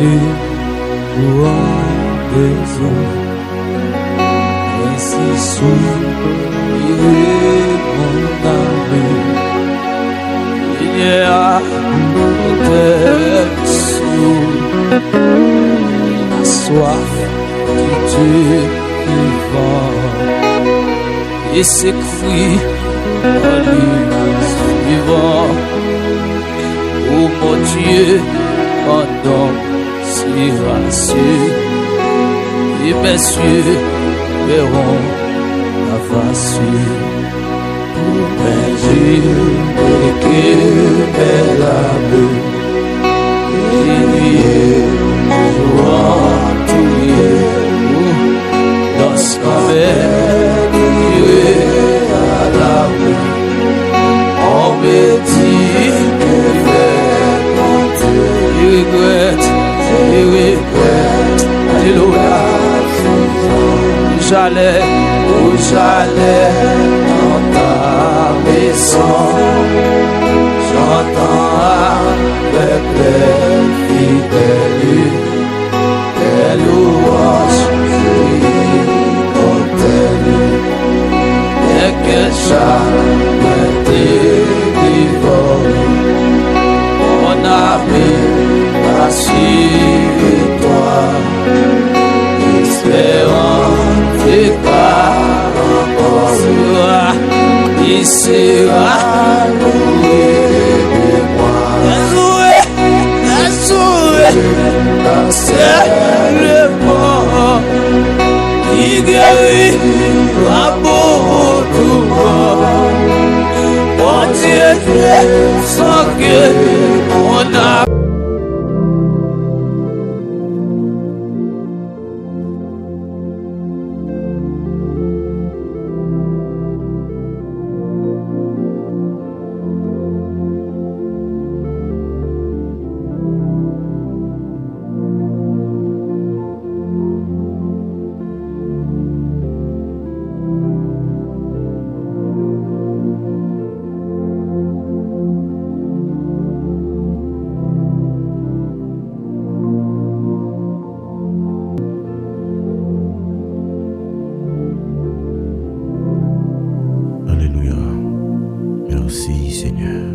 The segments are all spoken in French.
les courants des eaux, ainsi soupirer mon âme. Il y a peut-être sous la soif qui tue vivant, et s'écrit dans les suivants. Oh mon Dieu, pendant si rassuré, et mes cieux verront la face pour mes yeux et que belle âme, et jouant tout lorsqu'on est à l'âme, on me dit que je regrette, alléluia. J'allais dans ta maison, j'entends avec les fidèles tes louanges immortelles, et que jamais délivré mon âme rassure toi, espérant tes paroles, il sera loué de moi. C'est le mort qui guérit à beaucoup mon Dieu, sans que mon âme. Merci Seigneur.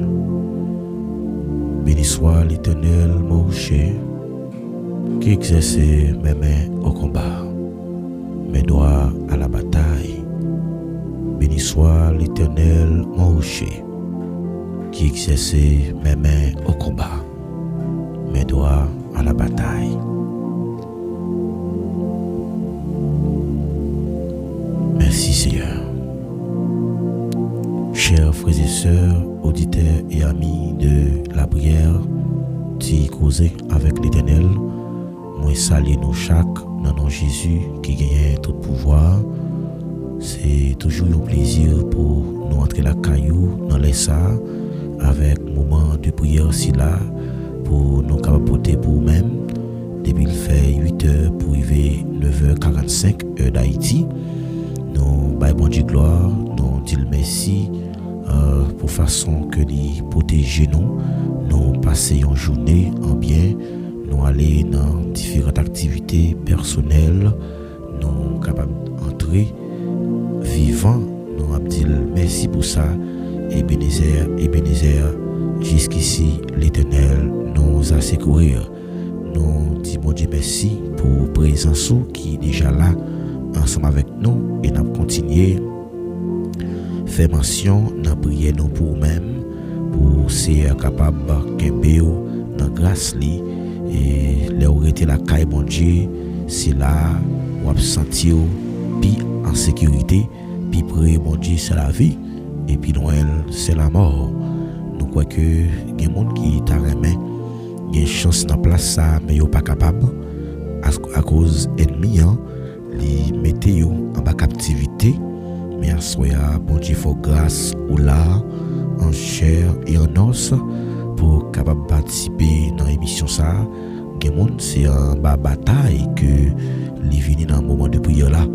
Béni soit l'Éternel, mon rocher, qui exerçait mes mains au combat, mes doigts à la bataille. Béni soit l'Éternel, mon rocher, qui exerçait mes mains au combat, mes doigts à la bataille. Merci Seigneur. Chers frères et sœurs, auditeurs et amis de la prière, qui causez avec l'Éternel, moi saluer nous chaque dans nom Jésus qui gagne tout pouvoir. C'est toujours un plaisir pour nous entrer la caillou dans les ça avec moment de prière si là pour nous capapoter pour nous-mêmes. Depuis il fait 8h pour arriver 9h45 heure d'Haïti. Nous baillons bon Dieu gloire, nous disons merci pour façon que nous protéger nous passer une journée en bien, nous aller dans différentes activités personnelles, nous capables d'entrer vivant, nous disons merci pour ça. Ebenezer, jusqu'ici l'Éternel nous a secouru. Nous disons mon Dieu merci pour présence qui est déjà là ensemble avec nous et nous continuer faire mention dans prier nous pour nous-mêmes pour ser capable de dans grâce li et leur été la caille bon Dieu c'est là ou sentir puis en sécurité puis prier bon Dieu c'est la vie et puis Noël c'est la mort. Nous croyons que il y a des gens qui t'a remis il y a une chance dans place ça mais ils pas capable à cause ennemi li mettez yo en bas captivité. Mais soya bon Dieu faut grâce ou là en chair et en os pour capable participer dans l'émission ça. Gen c'est en bas bataille que li vini dans un moment de prière là.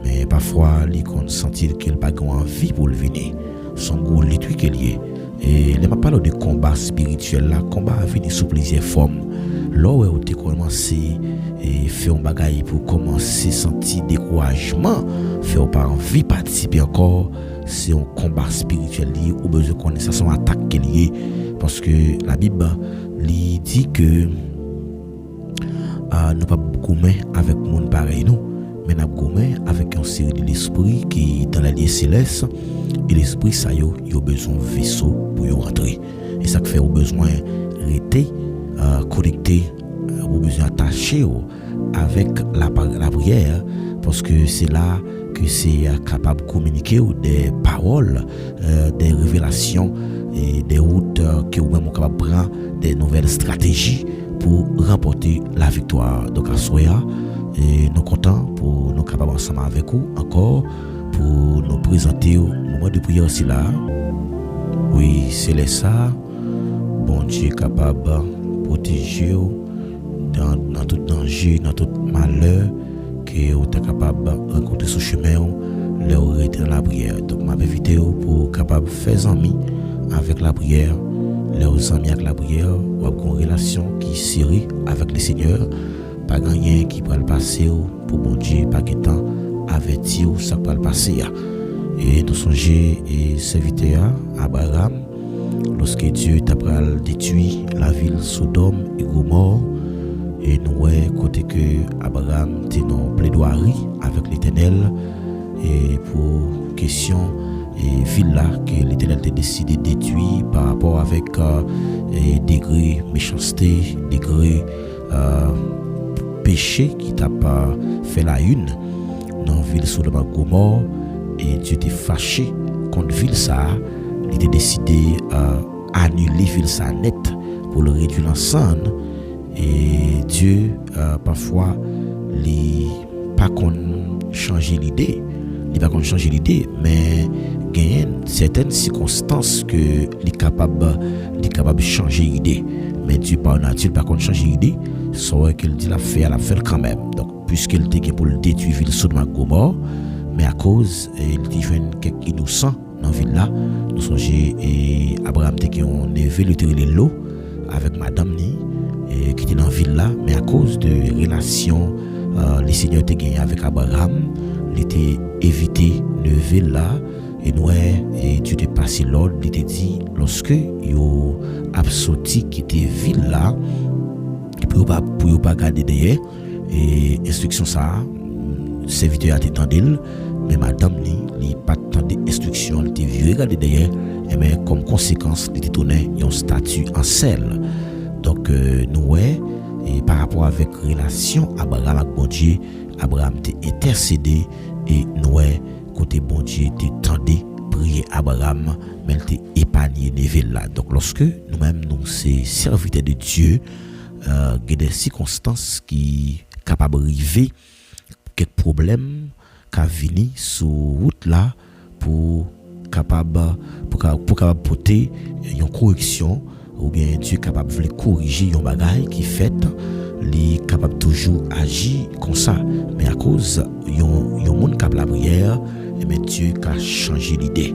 Mais parfois li kon sentir qu'il pas envie pour le venir. Son gros li tout qu'il y et les m'a parlé de combat spirituel là, combat a venu sous plusieurs formes. là où tu commencé et faire un bagage pour commencer sentir découragement, faire pas envie participer encore, c'est un combat spirituel lié ou besoin de connaître ça, son attaque lié, parce que la Bible dit que nous pas beaucoup avec monde pareil nous, mais nous gommé avec un série de l'esprit qui dans la lieu céleste, et l'esprit ça yo besoin de vaisseau pour y rentrer, et ça fait au besoin rester connecté, au besoin attaché avec la prière, parce que c'est là que c'est capable de communiquer des paroles, des révélations et des routes que vous même capable de prendre des nouvelles stratégies pour remporter la victoire. Donc à Soya, et nous contents pour nous capables ensemble avec vous encore pour nous présenter au moment de prière aussi là. Oui, c'est ça. Bon Dieu capable de protéger dans tout danger, dans tout malheur que vous êtes capable de rencontrer sur chemin, leur été dans la prière. Donc, je m'invite pour capable de faire amis avec la prière, leurs amis avec la prière, ou avoir une relation qui est serrée avec le Seigneur. Pas rien qui peut le passer pour bon Dieu, pas de temps avertir ça peut le passer. Et nous songeons et serviteur Abraham, lorsque Dieu t'a détruit la ville Sodome et Gomorrhe. Et nous côté que Abraham était dans plaidoirie avec l'Éternel et pour question et ville là que l'Éternel a décidé de détruire par rapport avec degré méchanceté, degré péché qui t'a pas fait la une dans la ville Sodome et Gomorrhe, et Dieu était fâché contre ville ça, il a décidé annuler ville ça net pour le réduire en cendres. Et Dieu, parfois, il pas qu'on changer l'idée, mais il y a certaines circonstances que il est capable de changer l'idée. Mais Dieu, par nature, pas qu'on changer l'idée, soit qu'il dit la faire quand même. Donc, puisqu'il était pour le détruire ville Sodome et Gomorrhe, mais à cause, il dit quelques innocents dans la ville là, nous sommes et Abraham qui ont élevé le l'eau avec madame ni et qui était dans la ville là, mais à cause de relations les seigneurs étaient gagnés avec Abraham, il était évité de ville là, et nous et Dieu était passé l'ordre, il était dit lorsque yo absorti qui était ville là pour pas garder derrière, et instruction ça serviteur a entendu, mais madame ni pas tant d'instructions, il était vu regarder derrière, et mais comme conséquence il était donné un statut en sel. Donc nous et par rapport avec relation Abraham avec bon Dieu, Abraham était intercédé, et nous côté bon Dieu était tendu prier Abraham, mais il était épargné Nével là. Donc lorsque nous-mêmes nous c'est serviteurs de Dieu, il y a des circonstances qui capables d'arriver, quelques problèmes qui viennent sur route là pour capable porter une correction, ou bien Dieu capable de corriger un bagage qui fait, il est capable toujours agir comme ça, mais à cause yon monde qui a la prière, et bien Dieu a changé l'idée.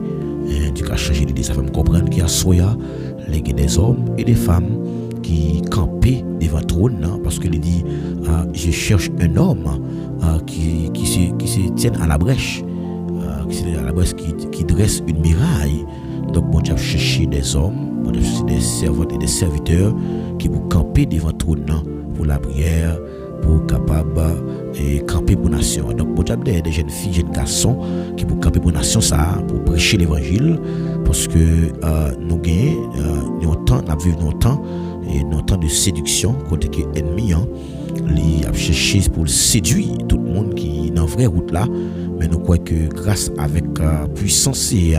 Dieu a changé l'idée, ça fait me comprendre qu'il y a soya des hommes et des femmes qui campaient devant le trône, parce qu'il dit je cherche un homme qui se tienne à la brèche, qui dresse une muraille. Donc bon Dieu a cherché des hommes, bon Dieu a cherché des servantes et des serviteurs qui vont camper devant le trône pour la prière, pour capable et camper pour nation. Donc bon Dieu a des jeunes filles, jeunes garçons qui vont camper pour nation ça, pour prêcher l'évangile, parce que nous gagnons temps, nous vivons longtemps et nos temps de séduction côté que ennemi il a cherché pour séduire tout le monde qui est dans la vraie route là, mais nous croyons que grâce avec puissance et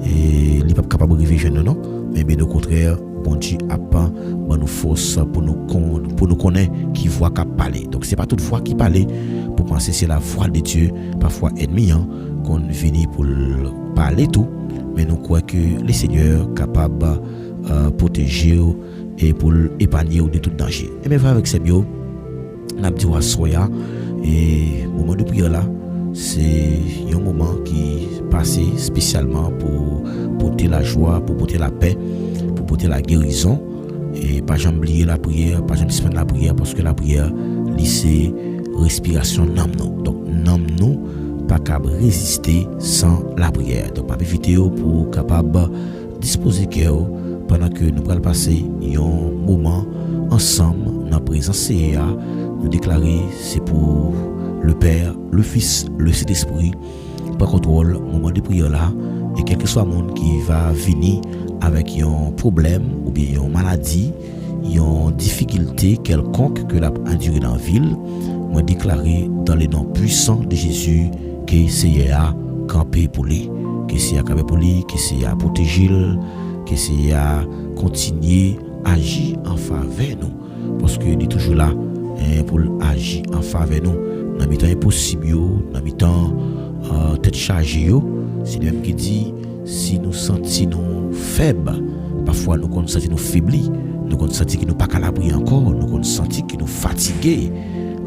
il n'est pas capable de arriver non, mais bien au contraire bon Dieu a pas nous force pour nous connaître qui voit qu'à parler. Donc c'est pas toute voix qui parle pour penser c'est la voix de Dieu, parfois ennemi qu'on vient pour parler tout, mais nous croyons que le Seigneur est capable de protéger et pour épargner de tout danger. Et bien avec ces bio n'a dit à soya, et moment de prière là c'est un moment qui passé spécialement pour porter la joie, pour porter la paix, pour porter la guérison et pas jamais oublier la prière, pas jamais suspendre la prière parce que la prière c'est respiration nam nous. Donc nam nous pas capable résister sans la prière. Donc pas éviter pour capable disposer cœur pendant que nous allons passer un moment ensemble dans la présence CA, nous déclarer c'est pour le Père, le Fils, le Saint-Esprit, par contrôle, moment de prière là, et quel que soit le monde qui va venir avec un problème ou bien une maladie, une difficulté quelconque que l'a enduré dans la ville, moi déclarer dans les noms puissants de Jésus que c'est à camper pour lui, que c'est à camper pour lui, que c'est à protéger, que c'est à continuer à agir en faveur de nous, parce que il est toujours là pour agir en faveur de nous. Dans les temps impossibles, dans les temps tête chargée, c'est lui-même qui dit si nous sentons nous faibles, parfois nous sentons nous faiblis, nous sentons que nous pas qu'à prier encore, nous sentons que nous fatigués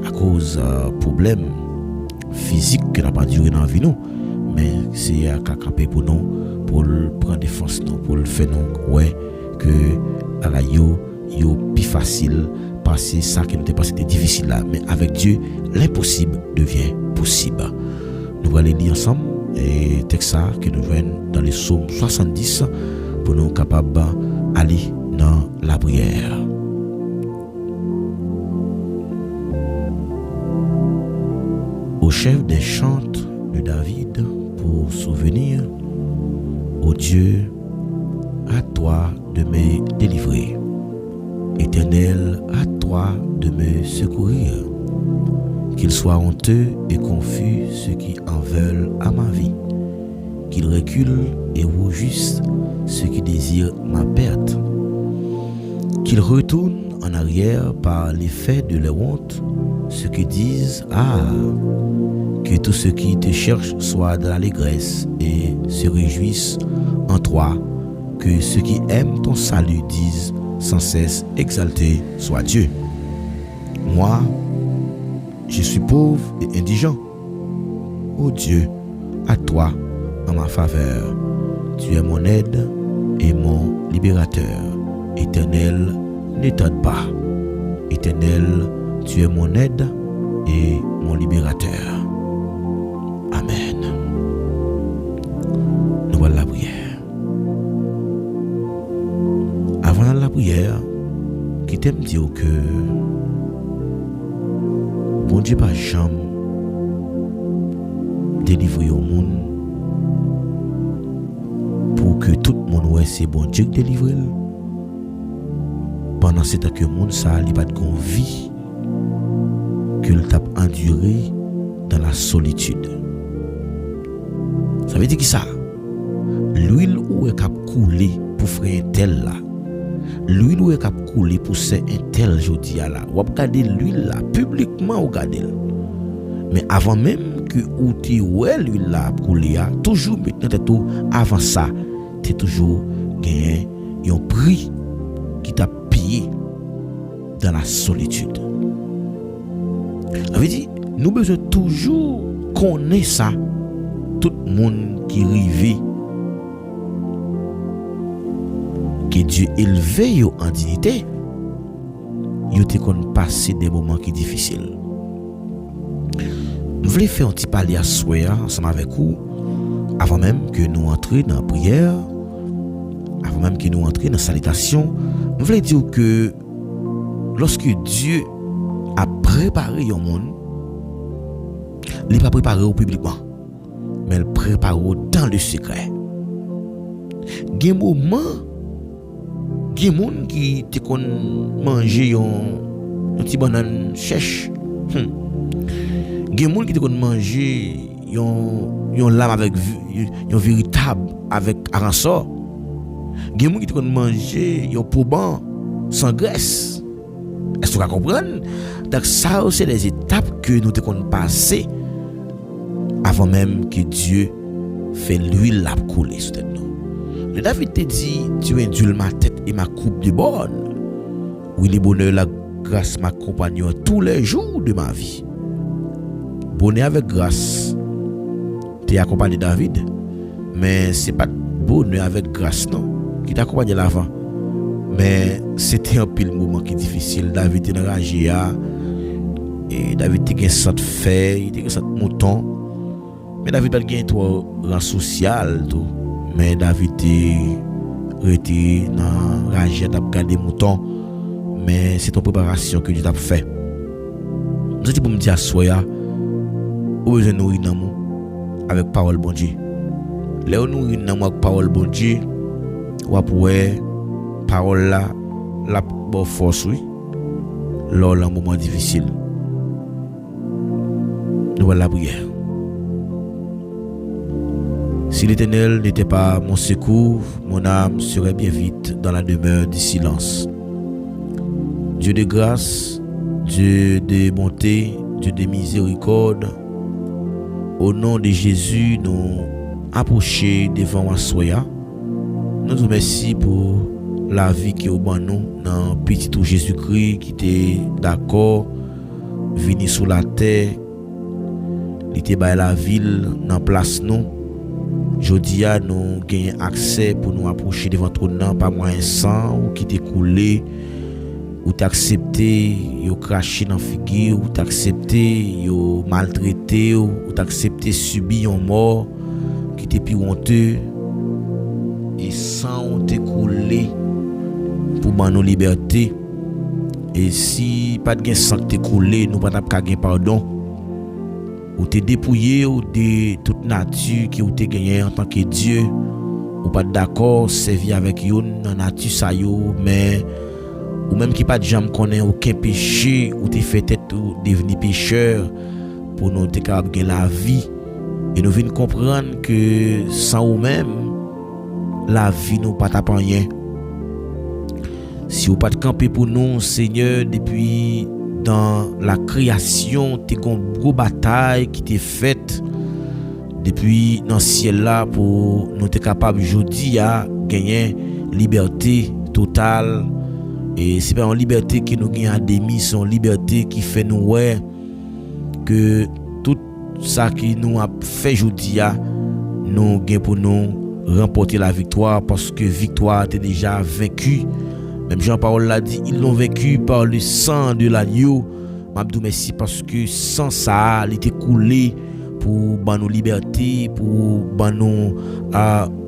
à cause problèmes physiques que n'a pas duré dans la vie nous, mais c'est à camper pour nous, pour prendre des forces nous, pour le faire nous ouais que à la yo plus facile passer ça qui nous était passé c'était difficile là, mais avec Dieu l'impossible devient possible. Nous allons lire ensemble et texte ça que nous venons dans les psaumes 70 pour nous capables d'aller dans la prière. Au chef des chants de David pour souvenir, ô Dieu, à toi de me délivrer. Éternel, à toi de me secourir. Qu'ils soient honteux et confus ceux qui en veulent à ma vie. Qu'ils reculent et rougissent ceux qui désirent ma perte. Qu'ils retournent en arrière par l'effet de leur honte, ceux qui disent « Ah !» Que tous ceux qui te cherchent soient dans l'allégresse et se réjouissent en toi. Que ceux qui aiment ton salut disent sans cesse exalté soit Dieu. Moi, je suis pauvre et indigent. Ô Dieu, à toi, en ma faveur, tu es mon aide et mon libérateur. Éternel, ne tarde pas. Éternel, tu es mon aide et mon libérateur. Amen. Nous voilà la prière. Avant la prière, qui t'aime dire que bon Dieu pas jamais délivrer au monde pour que tout le monde ouais c'est bon Dieu qui délivre. Pendant ce temps que le monde ça il pas de vie que le tape enduré dans la solitude. Ça veut dire que ça l'huile où est cap couler pour faire un tel là. L'huile où est cap couler pour faire un tel jodi là. Ou regarder l'huile là publiquement ou regarder. Mais avant même que ou ti ouais l'huile là couler toujours maintenant tout avant ça, tu toujours gagné un prix qui t'a payé dans la solitude. Ça veut dire nous besoin toujours connaître ça tout le monde qui rive que Dieu élevé yo en dignité yo te kon passer des moments qui difficiles. Je voulais faire un petit parler à soir ensemble avec vous avant même que nous entrions dans la prière, avant même que nous entrions dans la salutation. Je voulais dire que lorsque Dieu a préparé un monde, il n'est pas préparé au publiquement, mais il prépare dans le secret. Il y a un moment, il y a des gens qui te kon manger un petit banane sèche. Il y a des gens qui te kon manger un lame avec un véritable avec aransor. Il y a des gens qui te kon manger un pauban sans graisse. Est-ce que vous comprenez? Donc ça c'est les étapes que nous te kon passer avant même que Dieu fait l'huile la couler sur tête nous. Le David te dit, tu induis ma tête et ma coupe de bonne. Oui, le bonheur, la grâce m'accompagnent tous les jours de ma vie. Bonheur avec grâce, tu es accompagné David, mais c'est pas bonheur avec grâce non qui t'accompagne l'avant, mais c'était un pile moment qui est difficile. David était enragé et David était un saut fait, il était un saut mouton. Mais David pas gain toi rang social tout, mais David était dans rage t'a garder mouton, mais c'est une préparation que Dieu t'a fait. Nous dit pour me dire soya ou besoin nourrir dans moi avec parole bon Dieu. Là où nous dans moi avec parole bon Dieu, ou après parole là la bonne force oui. Lors d'un moment difficile. Nous allons la prière. Si l'Éternel n'était pas mon secours, mon âme serait bien vite dans la demeure du silence. Dieu de grâce, Dieu de bonté, Dieu de miséricorde, au nom de Jésus, nous approchons devant Assoya. Nous vous remercions pour la vie qui est au ban nous, dans petit tout Jésus-Christ qui était d'accord, venu sur la terre, il était dans la ville, dans la place nous. Jodi a nous gagnons accès pour nous approcher devant ton nom par moyen sang ou qui t'est coulé ou t'accepté yo craché dans figure ou t'accepté yo maltraité ou t'accepté subi une mort qui t'est plus honteux et sang ou t'est coulé pour ban nos liberté et si pas de sang t'est coulé nous pas t'a gain pardon ou t'es dépouillé ou de toute nature qui ou t'es gagné en tant que Dieu ou pas d'accord servi avec yon dans nature ça yo mais ou même qui pas de jamais connaît aucun péché ou t'es fait tête ou devenir pécheur pour nous t'es capable gagner la vie et nous venons comprendre que sans ou même la vie nous pas t'apprend rien si ou pas de camper pour nous Seigneur depuis dans la création, t'es une grosse bataille qui t'est faite depuis dans le ciel là pour nous être capable aujourd'hui à gagner liberté totale et c'est pas une liberté qui nous gagne à demi, c'est une liberté qui fait nous ouais que tout ça qui nous a fait aujourd'hui nous gagne pour nous remporter la victoire parce que victoire était déjà vaincue. Même Jean-Paul l'a dit, ils l'ont vaincu par le sang de l'agneau. M'abdou merci parce que sans ça, il était coulé pour nos liberté, pour nos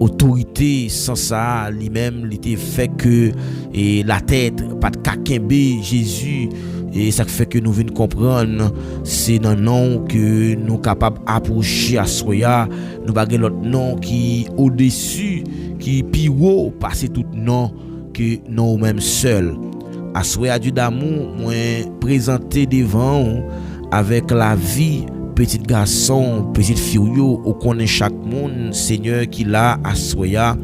autorité. Sans ça, lui-même, il était fait que et la tête, pas de kakembe, Jésus. Et ça fait que nous venons comprendre, c'est dans le nom que nous sommes capables d'approcher à Soya. Nous avons l'autre nom qui au-dessus, qui plus haut, passer tout nom. Que nous-mêmes seuls. Assoya Dieu d'amour, moi présenté devant avec la vie, petit garçon, petite fille, on connaît chaque monde, Seigneur qui l'a assoya,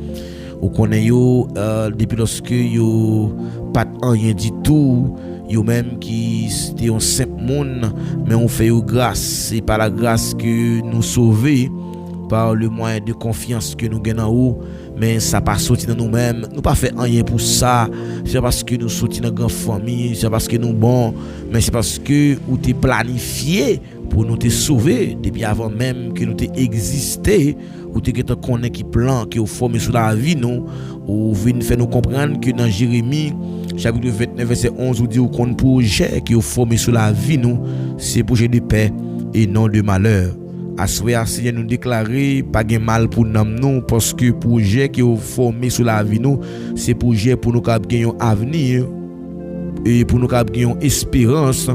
on connaît yo depuis lorsque yo pas rien du tout, yo même qui c'était un simple monde, mais on fait yo grâce, c'est par la grâce que nous sauver. Par le moyen de confiance que nous gagnons en haut, mais ça pas sorti dans nous-mêmes, nous pas fait rien pour ça, c'est parce que nous sortis dans grande famille, c'est parce que nous bon, mais c'est parce que ou t'es planifié pour nous te sauver depuis avant même que nous t'es existé, ou t'es que connaît qui plan qui au formé sur la vie nous, ou vient faire nous comprendre que dans Jérémie chapitre 29 verset 11 ou dit qu'on projet qui au formé sur la vie nous, c'est projet de paix et non de malheur. Assoya Seigneur nous déclarer pas de mal pour nous parce que projet qui est formé sur la vie nous c'est projet pour nous gagner un avenir et pour nous gagner une espérance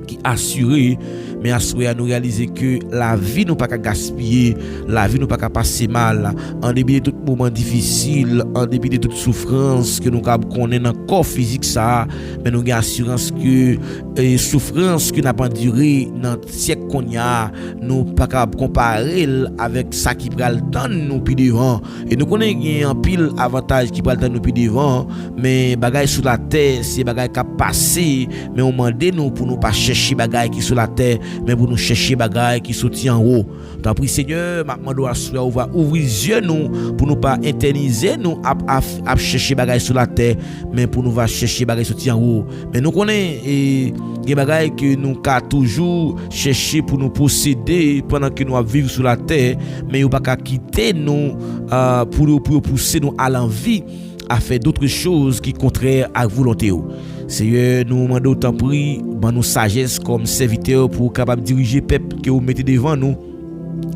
qui assurée mais Assoya nous réaliser que la vie nous pas qu'à gaspiller, la vie nous pas qu'à passer mal en dépit de tout moment difficile, en dépit de toute souffrance que nous connaît dans corps physique ça, mais nous avons assurance que souffrance que n'a pas duré dans siècle qu'on y a, nous pas capable comparer avec ça qui pral donne nous puis devant et nous connaît un pile avantage qui pral donne nous puis devant, mais bagaille sur la terre, c'est bagaille qui passer, mais on demande nous pour nous pas chercher bagaille qui sur la terre mais pour nous chercher bagaille qui sorti en haut. Tant pis Seigneur, m'a demandé à Soya va ouvrir yeux nous pour nous pas internaliser nous à chercher bagaille sur la terre, mais pour nous va chercher bagaille sorti en haut. Mais nous connaît des bagaille que nous ca toujours chercher pour nous posséder pendant que nous vivons sur la terre, mais on pas quitter nous pour pousser nous à l'envie. à faire d'autres choses qui contraires à volonté. Seigneur, nous demandons autant prix, nous sagesse comme serviteur pour capable diriger peuple que vous mettez devant nous.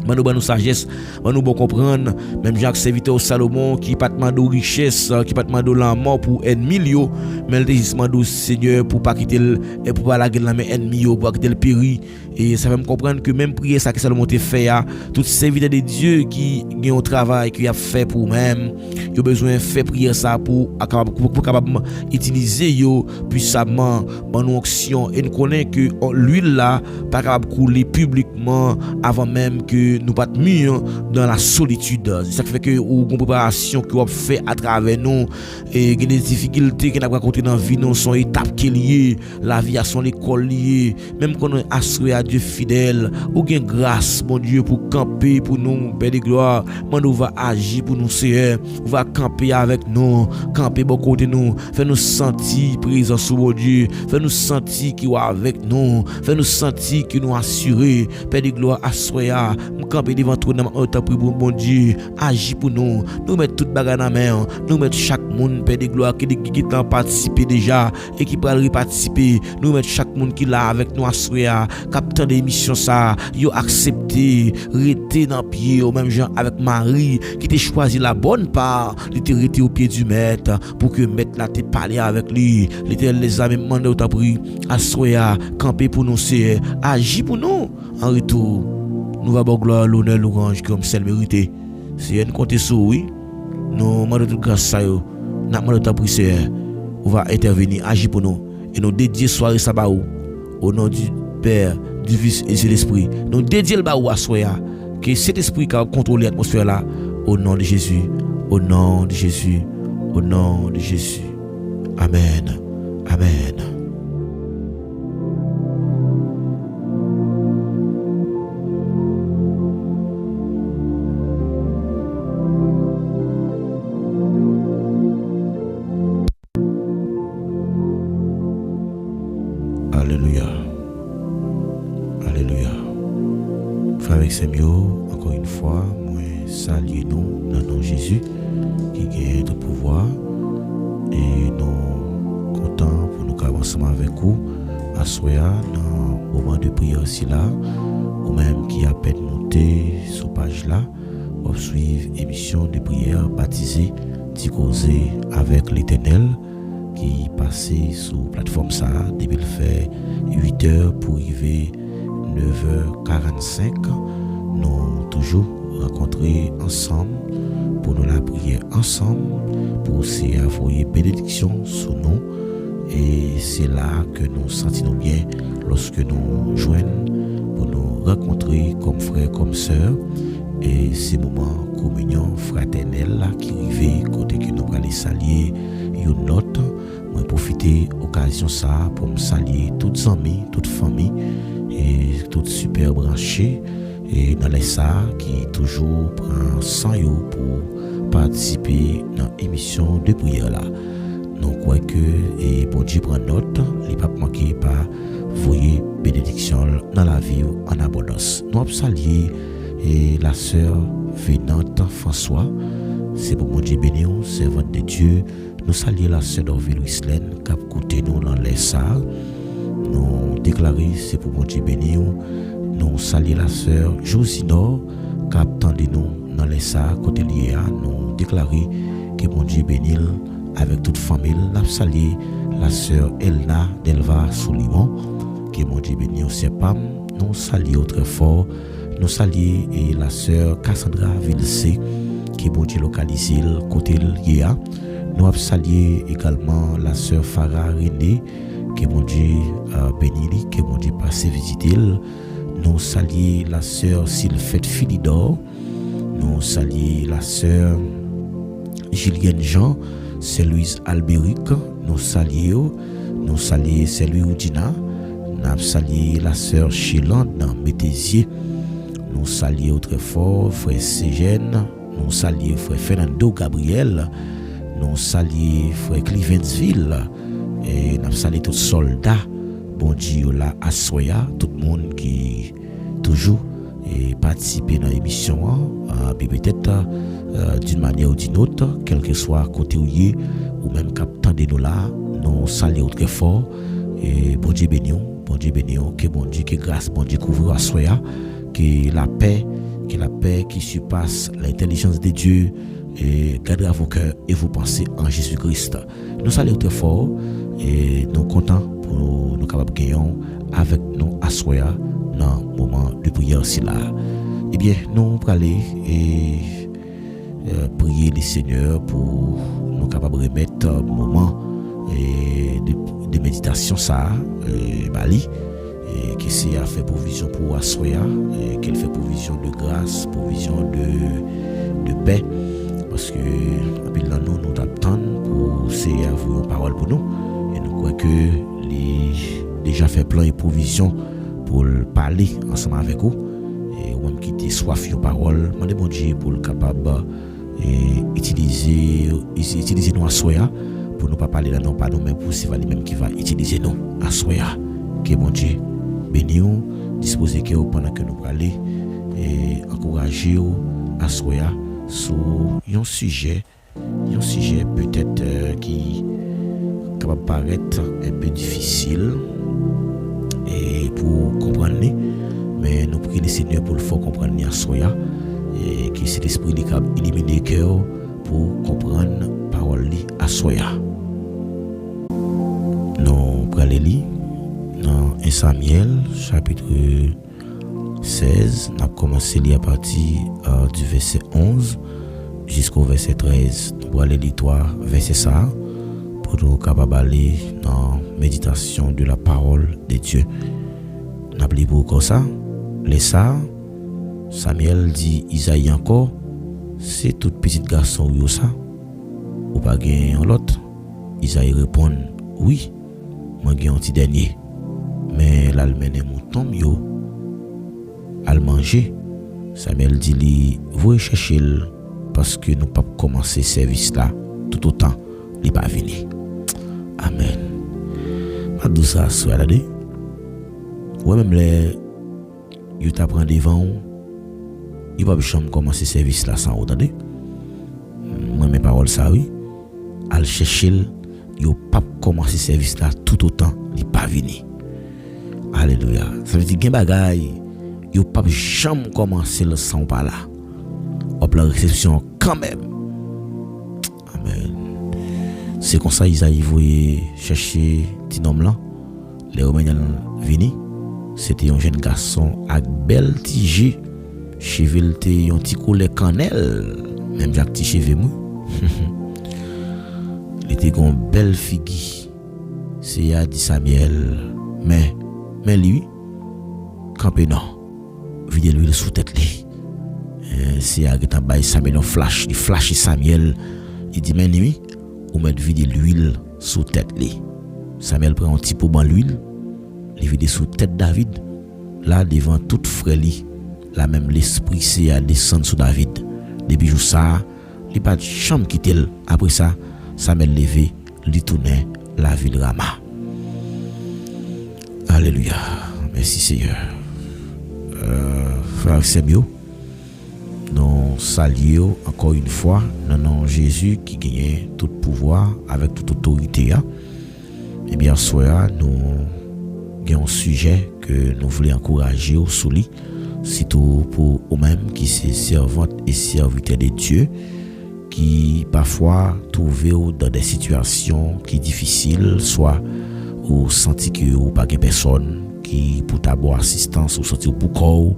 Nous sagesse, nous bon comprendre, même Jacques serviteur Salomon qui pas demandé richesse, qui pas demandé la mort pour ennemi yo, mais le demande Seigneur pour pas quitter et pour pas la guerre la main ennemi yo, pour quitter le péri. Et ça fait me comprendre que même prier ça que Salomon te fait à tout serviteur de Dieu qui ont un travail qui a fait pour même, il a besoin faire prier ça pour capable utiliser yo puissamment dans onction et nous connaît que l'huile là pas capable couler publiquement avant même que nous pas mûrs dans la solitude. Ça fait que ou une préparation que on fait à travers nous et des difficultés que n'a pas rencontré dans vie nous sont étapes qui liées la vie à son école liée même quand on est assuré à Dieu fidèle ou gain grâce mon Dieu pour camper pour nous Père de gloire nous va agir pour nous Seigneur va camper avec nous camper bon côté nous fait nous sentir présence sur mon Dieu fait nous sentir qu'il est avec nous fait nous sentir qu'il nous assuré Père de gloire assoya nous camper devant toi dans autant pour bon Dieu agis pour nous mettre toute bagarre dans main nous mettre chaque monde Père de gloire qui t'en participer déjà et qui va participer nous mettre chaque monde qui là avec nous assoya capteur d'émission ça yo accepté rester dans pied au même genre avec Marie qui t'a choisi la bonne part il t'a rester au pied du maître pour que maître là te parler avec lui l'Éternel les a même demandé au temps pris assoya camper pour nous c'est agis pour nous en retour nous va bon gloire l'honneur l'orange comme celle méritée c'est une compter sur oui nous demandons toute grâce ça yo n'a demandé au temps pris c'est on va intervenir agir pour nous et nous dédier soirée sabbat au nom du Père, du Fils et de l'Esprit. Nous dédions le baou à soya que cet esprit qui a contrôlé l'atmosphère là au nom de Jésus, au nom de Jésus, au nom de Jésus. Amen. Amen. Alléluia. Alléluia. Frère avec Semio, encore une fois, moi saluer nous dans le nom de Jésus qui gagne tout pouvoir et nous contents pour nous avancer avec vous à soya dans le moment de prière aussi là ou même qui a peine monté sur page là pour suivre émission de prière baptisée Ticosé avec l'Éternel qui passait sur plateforme ça depuis le fait 8h pour arriver 9h45 nous toujours rencontrer ensemble pour nous la prière ensemble pour essayer d'envoyer bénédiction sur nous et c'est là que nous sentons bien lorsque nous joignons pour nous rencontrer comme frères comme sœurs et ces moments communion fraternelle là qui arrivent côté que nous allons saluer une autre moi profiter occasion ça pour me saluer toutes amis toute famille et toutes super branchées et dans les ça qui toujours prend sang yo pour participer dans l'émission de prière là nous croyons que et bon Dieu prend note il pas manquer pas voyer bénédiction dans la vie en abondance nous saluer et la sœur Vénante François c'est pour mon Dieu béni servante de Dieu nous saluer la sœur d'Orville Wislaine qui a écouté nous dans les salles nous déclarer c'est pour mon Dieu béni nous saluer la sœur Josinor qui a attendu nous dans les salles côté lié nous déclarer que mon Dieu béni avec toute famille nous saluer la sœur Elna Delva Soulimon que mon Dieu béni au Sepam nous saluer très fort nous saluer et la sœur Cassandra Vilsé qui bon Dieu localisé côté lié nous saluer également la sœur Farah René que mon Dieu béni que mon Dieu passe visiter nous saluer la sœur Sylphette Philidor nous saluer la sœur Julienne Jean c'est Louise Albéric nous saluer c'est Louis Oudina nous saluer la sœur Chilande dans Métésier nous saluer très fort frère Ségène nous saluer frère Fernando Gabriel nous saluer frère Clivensville et nous saluer tous soldats bon Dieu là à Soya tout le monde qui toujours et participer dans l'émission, peut-être d'une manière ou d'une autre, quel que soit côté où y est, ou même captant de nous là, nous saluons très fort, et bon Dieu béni, que bon Dieu, que grâce, bon Dieu couvre à soi, que la paix qui surpasse l'intelligence de Dieu, et gardez vos cœurs et vos pensées en Jésus-Christ. Nous saluons très fort et nous contents pour nous capables de gagner avec nous à soi dans le moment de prière aussi là. Eh bien, nous allons aller et prier le Seigneur pour nous capables de remettre un moment de méditation ça, Bali, et que c'est à faire provision pour Assoya, qu'elle fait provision de grâce, provision de paix, parce que nous attendons pour c'est avoir une parole pour nous, et nous croyons que les déjà fait plein de provisions pour parler ensemble avec vous, et ou même quitter soif de parole, demandez bon Dieu pour le capable utiliser nous Assoya, pour ne pas parler là non pas nous mais pour c'est lui-même qui va utiliser nous Assoya, que bon Dieu béni ou disposer que pendant que nous parler et encourager ou Assoya sur un sujet peut-être qui capable paraître un peu difficile et pour comprendre, mais nous prions le Seigneur pour le faire comprendre à Soya et que cet esprit qui illumine le cœur pour comprendre parole à Soya. Nous prenons les dans 1 Samuel chapitre 16, nous avons commencé à partir du verset 11 jusqu'au verset 13. Nous allons lire 3 versets ça pour nous capables d'aller dans la méditation de la parole de Dieu. Nous avons lu pour ça. Les ça, Samuel dit Isaïe encore, c'est tout petit garçon ou ça, ou pas gain l'autre. Isaïe répond oui, moi gain un petit dernier. Mais l'almene mouton yo al manger. Samuel dit li vous chercher parce que nous pas commencer service là tout autant il pas venir. Amen. Ma douce soeur là de. Ouais même les yo t'apprend devant il pas jamais commencer service là sans entendre. Moi mes paroles ça oui. Al chercher yo pas commencer service là tout autant il pas venir. Alléluia. Ça veut dire que bagay yo pas jamais commencer le sang par là. Hop la réception quand même. Amen. C'est comme ça Isaïe voyait chercher petit homme là. Les Romains vini. C'était un jeune garçon avec belle tige, cheveux te un petit collet cannelle, même Jacques petit cheveux mou. Il était une belle figure. C'est a dit Samuel, mais lui campé non. Vide l'huile sous tête li. C'est a geta bay Samuel un flash, il flash Samuel, il dit mais lui ou mettre vide l'huile sous tête li. Samuel prend un petit pot dans l'huile, il vide sous tête David. Là devant toute frèli, là même l'esprit c'est à descendre sur David. Depuis jour ça, il pas de chambre quitter. Après ça, Samuel levé, il tournait la ville Rama. Alléluia. Merci Seigneur. Frère Semio, nous saluons encore une fois dans nom Jésus qui gagne tout pouvoir avec toute autorité. Et bien soir nous avons un sujet que nous voulons encourager au souli, surtout pour eux-mêmes qui sont servantes et serviteurs de Dieu, qui parfois trouvent dans des situations qui sont difficiles, soit ou senti que ou pas de personne qui pour t'avoir assistance ou sortir pour corps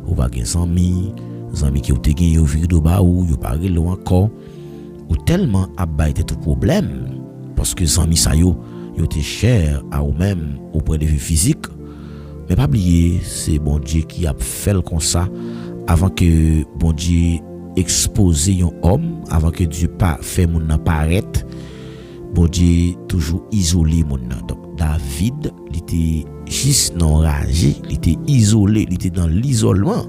ou pas de amis qui ont été gagnés au viré de bas ou yo pas loin encore ou tellement abaité tout problème parce que les amis ça yo étaient chers à eux-mêmes au point de vue physique. Mais pas oublier c'est bon Dieu qui a fait comme ça avant que bon Dieu expose un homme, avant que Dieu pas fait mon apparaître. Bon Dieu toujours isolé mon. Donc David, il était juste enragé, il était isolé, il était dans l'isolement.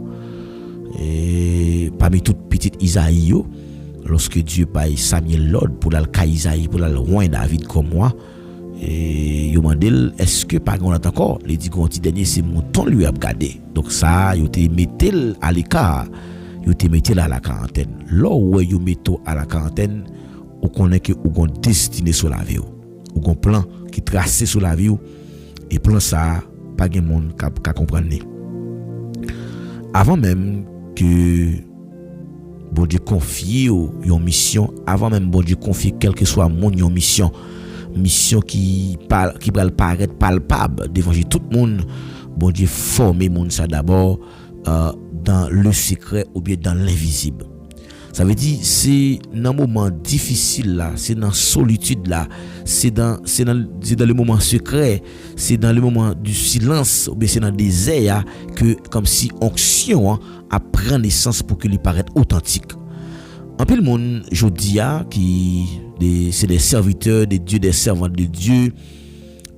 Et parmi toutes petites Isaïe, lorsque Dieu paye Samuel l'ordre pour la Isaïe, pour la loin David comme moi, et yo mandel est-ce que pas on attend encore il dit qu'on petit dernier c'est mouton lui a regardé donc ça yo te mettel à l'écart yo te mettel à la quarantaine là où yo metto à la quarantaine on connaît que ou gon destiné sur la vie ou gon plan qui tracé sur la vie et plan ça pas gen monde ka comprendre avant même que bon Dieu confie une mission avant même bon Dieu confie quel que soit mon une mission qui va paraître palpable devant tout le monde bon Dieu former monde ça d'abord dans le secret ou bien dans l'invisible. Ça veut dire c'est dans moment difficile là, c'est dans solitude là, c'est dans le moment secret, c'est dans le moment du silence ou bien c'est dans le désert que comme si onction a prend naissance pour que lui paraisse authentique. En peu le monde jodi c'est des serviteurs de Dieu, des servants de Dieu,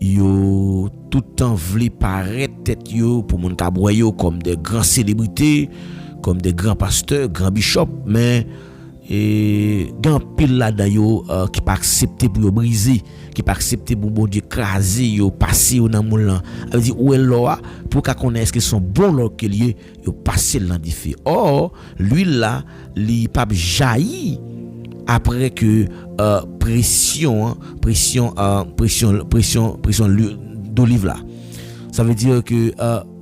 yo tout le temps voulu paraître tête yo pour mon kabroyo comme des grands célébrités, comme des grands pasteurs, grands bishops, mais grand pile là yo qui pas accepter pour yo briser, qui pas accepter pour bon Dieu craser yo passer dans moun là. Ça veut dire où est là pour qu'on connaisse que son bon là que lié yo passer dans des faits. Or lui là, li pas jailli après que pression d'olive là. Ça veut dire que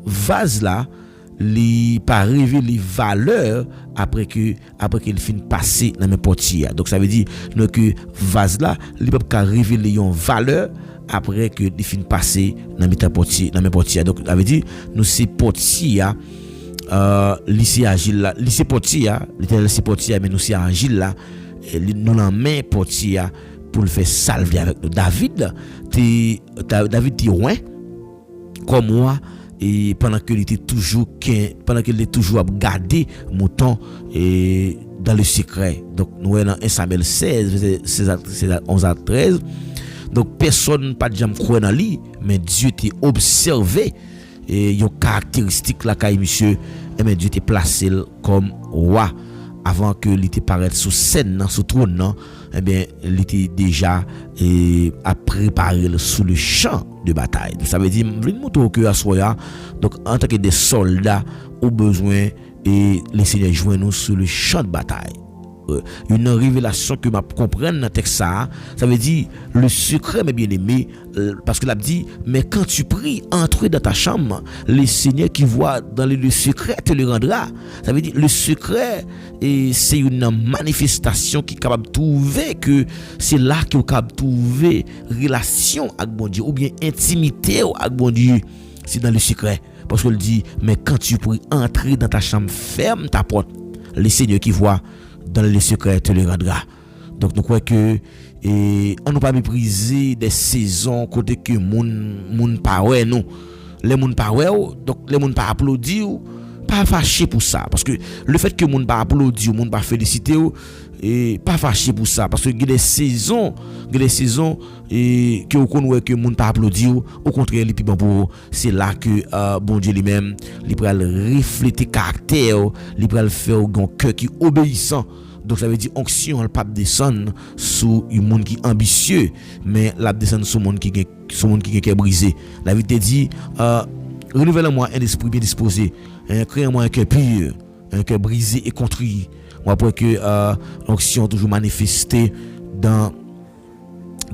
vase là li pas révéler valeur après qu'il fin passer dans mes portières. Donc ça veut dire que vase là li pas révéler une valeur après que il fin passer dans mes portières. Donc ça veut dire nous c'est portières lycée agile là, lycée portières, lycée portières mais nous c'est agile là. Nous la main portière pour le faire salver avec nous. David t'es loin comme moi et pendant qu'il était toujours à garder mouton et dans le secret. Donc nous dans 1 Samuel 16 11 à 13. Donc personne pas de jamais croire dans lui mais Dieu t'a observé et une caractéristique là quand monsieur et mais Dieu t'a placé comme roi. Avant que l'était paraître sous scène sous trône eh bien il était déjà à préparer sous le champ de bataille. Donc, ça veut dire vinn montre que à soya donc en tant que des soldats au besoin et les seigneurs joignent nous sur le champ de bataille. Une révélation que m'a comprendre dans texte ça veut dire le secret mes bien-aimés parce que l'a dit mais quand tu pries entre dans ta chambre le Seigneur qui voit dans le secret te le rendra. Ça veut dire le secret et c'est une manifestation qui est capable de trouver que c'est là que est capable de trouver relation avec bon Dieu ou bien intimité avec bon Dieu, c'est dans le secret parce qu'il dit mais quand tu pries entrer dans ta chambre ferme ta porte le Seigneur qui voit dans les secrets te le rendra. Donc nous croyons que on ne pas mépriser des saisons côté que moun pa ouais nous les moun pa ouais donc les moun pas applaudir pas fâché pour ça parce que le fait que moun pas applaudir moun pas féliciter et pas fâché pour ça parce que il y a des saisons et que on connaît que moun pas applaudir au contraire les plus bon pour c'est là que bon Dieu lui-même il va refléter caractère il va faire un cœur qui obéissant. Donc ça veut dire onction elle pas descendre sous un monde qui ambitieux mais la descendre sur monde qui est brisé. La vie te dit renouvelle-moi un esprit bien disposé, crée-moi un cœur pur, un cœur brisé et contrit. Moi après que l'onction toujours manifestée dans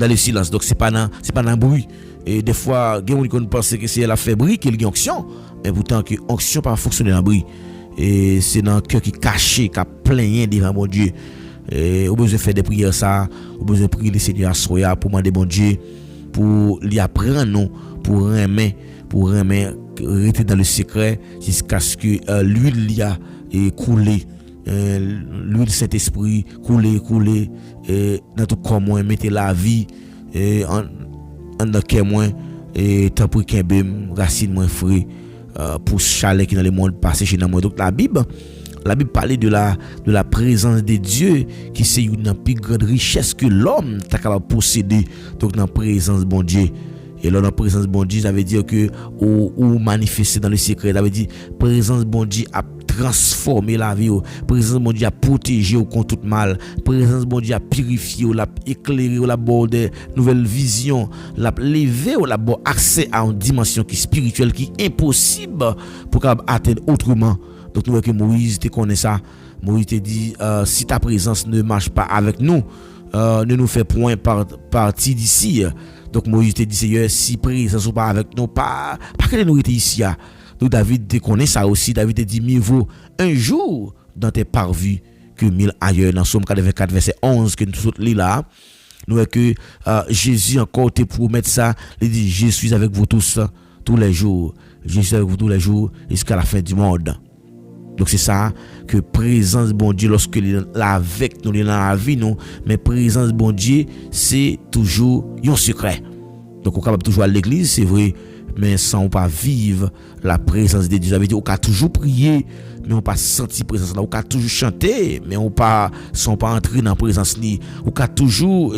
le silence. Donc c'est pas dans bruit. Et des fois gen on pense que c'est la fait bruit qu'il y a onction mais pourtant que onction pas fonctionner dans bruit. Et c'est dans le cœur qui caché qui a plein devant mon Dieu et au besoin de faire des prières ça au besoin de prier le Seigneur soya pour demander bon Dieu pour lui apprendre non pour remettre rester dans le secret jusqu'à ce que l'huile y a coulé l'huile Saint-Esprit couler dans tout corps moi mettre la vie en dans cœur moi et tant pour qu'un racine moins frais pour chalet qui dans le monde passé chez moi. Donc la Bible parlait de la présence de Dieu qui c'est une plus grande richesse que l'homme t'a capable posséder. Donc dans la présence de bon Dieu et là dans la présence de bon Dieu ça veut dire que ou manifester dans le secret, ça veut dire présence de bon Dieu a transformer la vie. Présence bon Dieu a protéger contre tout mal. Présence bon Dieu a purifier, l'a éclairer, l'a border nouvelle vision, l'a lever, l'a bon accès à une dimension qui spirituelle qui est impossible pour atteindre autrement. Donc nous voyons que Moïse te connaît ça. Moïse te dit si ta présence ne marche pas avec nous, ne nous fait point partie d'ici. Donc Moïse te dit Seigneur, si présence ou pas avec nous, pas que nous étions ici. Donc David te connaît ça aussi. David te dit mieux vaut un jour dans tes parvis que 1000 ailleurs. Dans Somme 84 verset 11 que nous tous lis là. Nous voyons que Jésus encore te promet ça. Il dit je suis avec vous tous les jours. Je suis avec vous tous les jours jusqu'à la fin du monde. Donc c'est ça que présence bon Dieu lorsque il est là avec nous, il est dans la vie nous, mais présence bon Dieu c'est toujours un secret. Donc on est capable toujours à l'église, c'est vrai, mais sans pas vivre la présence de Dieu. Ça veut dire on peut toujours prier, mais on pas sentir présence là, on peut toujours chanter, mais on pas sans pas entrer dans la présence là. On peut toujours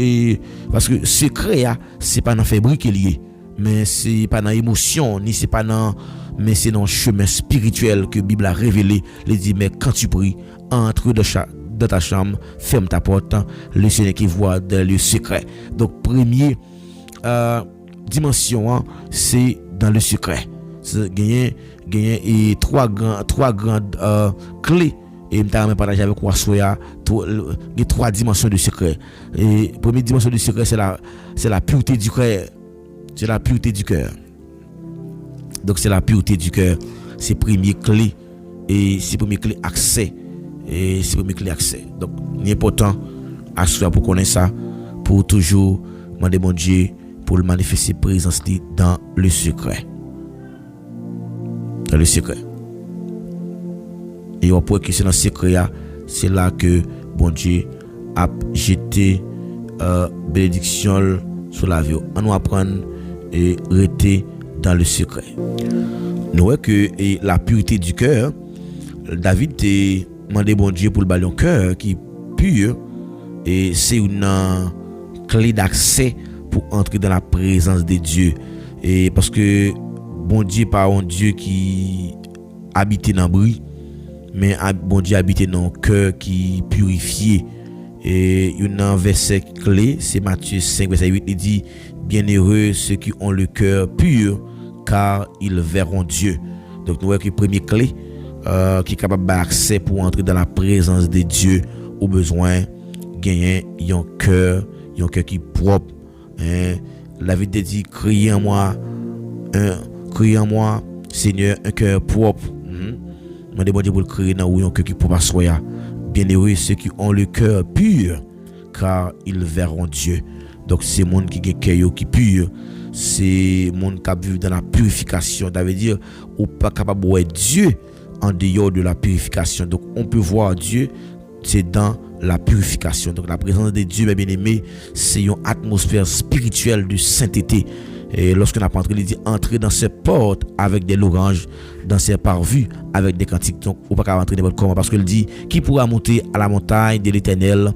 parce que secret c'est pas dans fabrique lié, mais c'est pas dans émotion, ni c'est pas dans mais c'est dans le chemin spirituel que la Bible a révélé. Il dit, mais quand tu pries, entre dans ta chambre, ferme ta porte, le Seigneur qui voit dans le secret. Donc, première dimension, c'est dans le secret. C'est gagner et trois grandes clés. Et je vais partager avec vous les trois dimensions de secret. Et la première dimension du secret, c'est la pureté du cœur. C'est la pureté du cœur. Donc c'est la pureté du cœur, c'est première clé et c'est première clé accès et c'est première clé accès. Donc il est important à soi pour connaître ça, pour toujours demander mon Dieu pour le manifester présence dans le secret. Dans le secret. Et on peut que c'est dans le secret, c'est là que bon Dieu a jeté bénédiction sur la vie. On nous apprend et rester dans le secret. Nous voyons que la pureté du cœur, David t'a demandé bon Dieu pour le ballon cœur qui est pur et c'est une clé d'accès pour entrer dans la présence de Dieu. Et parce que bon Dieu pas un Dieu qui habite dans le bruit, mais bon Dieu habite dans un cœur qui est purifié. Et un verset clé, c'est Matthieu 5 verset 8, il dit bienheureux ceux qui ont le cœur pur, car ils verront Dieu. Donc nous voyons que la première clé qui est capable d'accès pour entrer dans la présence de Dieu, au besoin gagner un cœur qui est propre. La vie dit criez en moi Seigneur un cœur propre. Demandez bon Dieu pour le créer dans un cœur qui est propre à soi. Bienheureux ceux qui ont le cœur pur, car ils verront Dieu. Donc c'est monde qui a un cœur qui est pur. C'est monde qui vit dans la purification. Ça veut dire ou pas capable de voir Dieu en dehors de la purification. Donc on peut voir Dieu, c'est dans la purification. Donc la présence de Dieu, mes bien-aimés, c'est une atmosphère spirituelle de sainteté. Et lorsqu'on a entré, il dit entrer dans ces portes avec des louanges, dans ces parvis avec des cantiques. Donc on peut pas rentrer n'importe comment, parce qu'il dit qui pourra monter à la montagne de l'Éternel,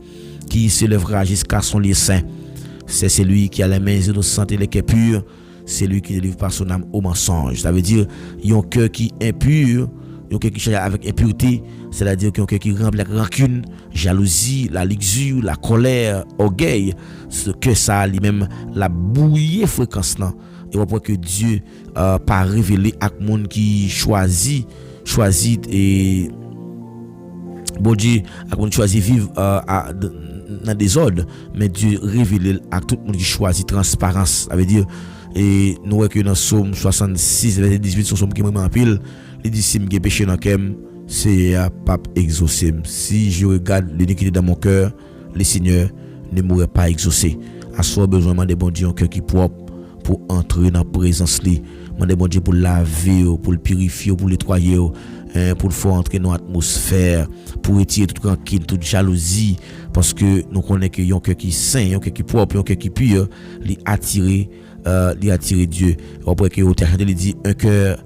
qui se lèvera jusqu'à son lieu saint. C'est celui qui a les mains innocentes et les cœurs purs. C'est lui qui délivre par son âme au mensonge. Ça veut dire il y a un cœur qui est impur, il y a un cœur qui cherche avec impureté. C'est-à-dire qu'il y a un cœur qui remplit avec rancune, jalousie, la luxure, la colère, orgueil. Ce que ça lui-même la bouillie fréquence là. Et on voit que Dieu pas révélé à monde qui choisit et bon Dieu à monde choisit vivre dans des ordres, mais Dieu révèle à tout le monde qui choisit transparence. Ça veut dire et nous voyons que dans Somme 66 verset 18 son somme qui me en pile, il dit si me péché dans kem, c'est pas exaucé. Si je regarde l'iniquité dans mon cœur, le Seigneur ne m'aurait pas exaucé. À soi besoin de bon Dieu un cœur qui propre pour entrer dans la présence li. Demander bon Dieu pour laver, pour le purifier, pour le nettoyer, pour le faire entrer dans l'atmosphère, pour retirer toute rancune, toute jalousie, parce que nous connaissons qu'il y a un cœur qui est saint, un cœur qui est propre, un cœur qui est pur, lui attirer Dieu. Après que il dit un cœur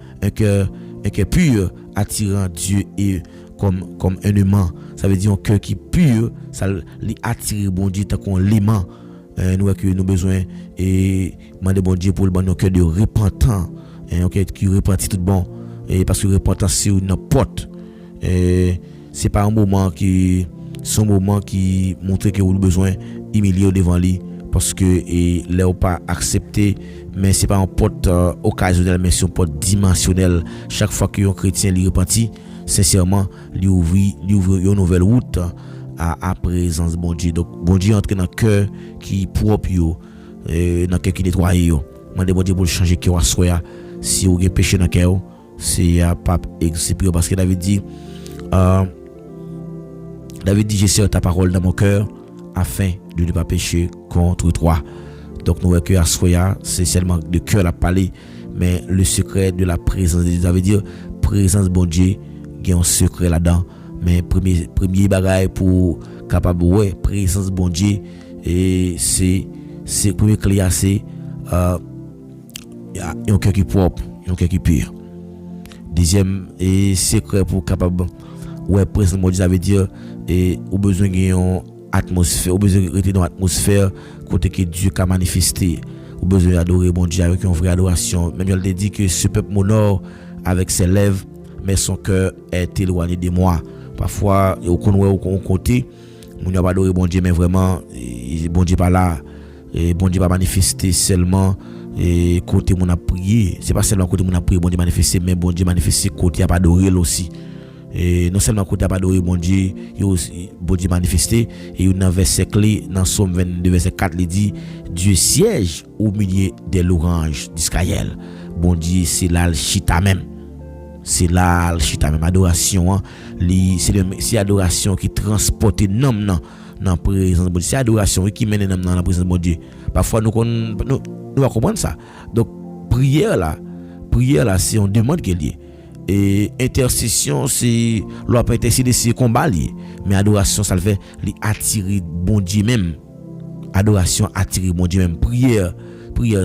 pur attirant Dieu et comme un aimant. Ça veut dire un cœur qui est pur, ça lui attire bon Dieu tant qu'on l'aimant. Nous avons que nous besoin et demander bon Dieu pour le bon cœur de repentant, un cœur qui repentit tout bon, et parce que repentance c'est une porte c'est pas un moment qui son moment qui montre que vous avez besoin humilier devant lui parce que là ou pas accepté, mais c'est pas un porte occasionnel, mais c'est un porte dimensionnel. Chaque fois que un chrétien lui repentit sincèrement, lui ouvre une nouvelle route à présence bon Dieu. Donc bon Dieu entre dans cœur qui propre yo, dans cœur qui nettoyé yo. Mandez bon Dieu pour changer cœur à soi. Si vous avez péché dans cœur, c'est pas exaucé parce que David dit j'ai serré ta parole dans mon cœur afin de ne pas pécher contre toi. Donc nous voyons que à soi c'est seulement de cœur à parler, mais le secret de la présence de Dieu, ça veut dire présence bon Dieu, il y a un secret là-dedans. Mais premier bagage pour capable ouais présence bon Dieu, et c'est premier clé c'est un cœur qui propre, un cœur qui pur. Deuxième et secret pour capable ouais présence bon Dieu, ça veut dire et au besoin d'une atmosphère, au besoin de rester dans l'atmosphère côté que Dieu a manifesté, au besoin d'adorer bon Dieu avec une vraie adoration. Même il dit que ce peuple m'honore avec ses lèvres, mais son cœur est éloigné de moi. Parfois au côté on n'a pas adoré bon Dieu, mais vraiment bon Dieu pas là, et bon Dieu pas manifesté seulement et côté mon a prié. C'est pas seulement côté mon a prié bon Dieu manifesté, mais bon Dieu manifesté côté a pas adoré aussi. Et non seulement côté a pas adoré bon Dieu, il aussi bon Dieu manifesté. Et dans verset clé dans Somme 22 verset 4 il dit Dieu siège au milieu des louanges d'Israël. Bon Dieu c'est là le chita même. C'est là le chita même adoration hein. C'est adoration qui transporte nom dans présence de Dieu. C'est adoration qui mène dans la présence de Dieu. Parfois nous va comprendre ça. Donc prière là c'est on demande qu'elle est. Et intercession c'est l'on peut intercéder c'est combat lié, mais adoration ça le fait attirer bon Dieu même. Adoration attirer bon Dieu même. Prière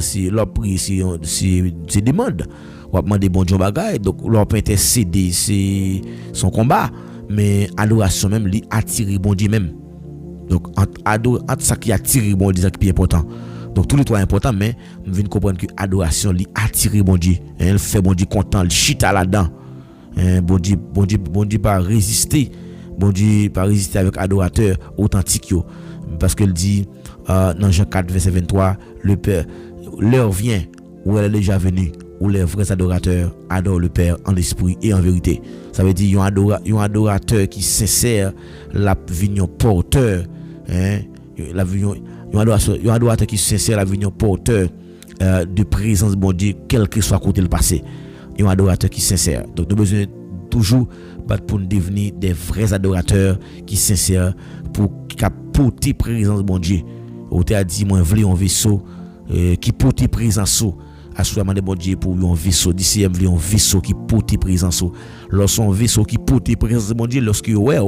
c'est l'on prie c'est demande. On va demander bon Dieu bagaille, donc l'on peut intercéder c'est son combat, mais adoration même lui attirer bon Dieu même. Donc entre ça qui attire bon Dieu ça qui est important. Donc tous les trois important, mais on vient comprendre que adoration lui attire bon Dieu, elle fait bon Dieu content, le chita là-dedans. Bon Dieu pas résister, bon Dieu pas résister avec adorateur authentique yo, parce qu'elle dit dans Jean 4 verset 23, le Père l'heure vient où elle est déjà venue, où les vrais adorateurs adorent le Père en esprit et en vérité. Ça veut dire un adorateur qui sincère, la vignon porteur, la vignon un adorateur qui sincère, la vignon porteur de présence bon Dieu quel que soit côté le passé. Un adorateur qui sincère. Donc nous besoin toujours pour nous devenir des vrais adorateurs qui sincères pour porter présence bon Dieu. On t'a dit moi je veux un vaisseau qui porte présence à soi demander bon Dieu pour un vaisseau d'ici un vaisseau qui porte présence. Lorsqu'un vaisseau qui porte présence bon Dieu lorsque ouais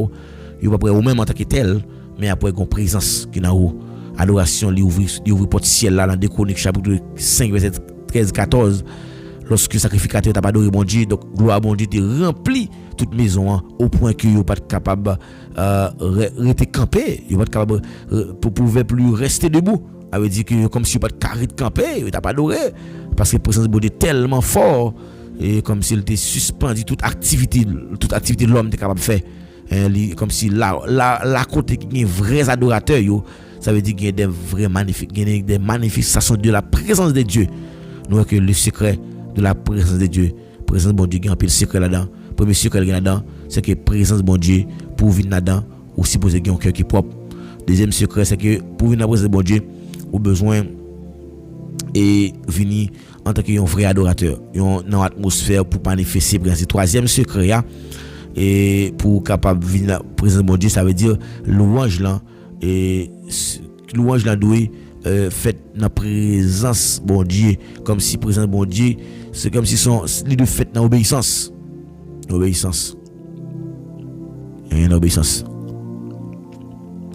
il va près au même en tant que tel, mais après une présence qui n'a haut. Adoration lui ouvre porte ciel là dans deux Chroniques chapitre 5 verset 13 14. Lorsque sacrificateur t'a pas adoré bon Dieu, donc gloire bon Dieu te remplit toute maison hein, au point que yo pas capable rester campé, yo pas capable pour pouvoir plus rester debout. Ça veut dire que comme si yo pas carré de camper, yo t'a pas adoré parce que la présence de bon Dieu tellement fort et comme s'il était suspendu toute activité de l'homme était capable de faire. Comme si la côté qui est vrais adorateurs yo, ça veut dire qu'il y a des vrais des manifestations de la présence de Dieu. Nous voyons que le secret de la présence de Dieu, présence de bon Dieu, il y a un peu de secret là-dedans. Premier secret là-dedans, c'est que présence de bon Dieu pour vivre là-dedans, aussi pour avoir un cœur qui est propre. Deuxième secret, c'est que pour vivre dans la présence de bon Dieu, on a besoin et venir en tant qu'un vrai adorateur, dans l'atmosphère pour manifester présence. Troisième secret et pour capable vivre dans la présence de bon Dieu, ça veut dire louange là et louange là doit fait dans la présence bon Dieu, comme si présence bon Dieu c'est comme si son li de fait dans obéissance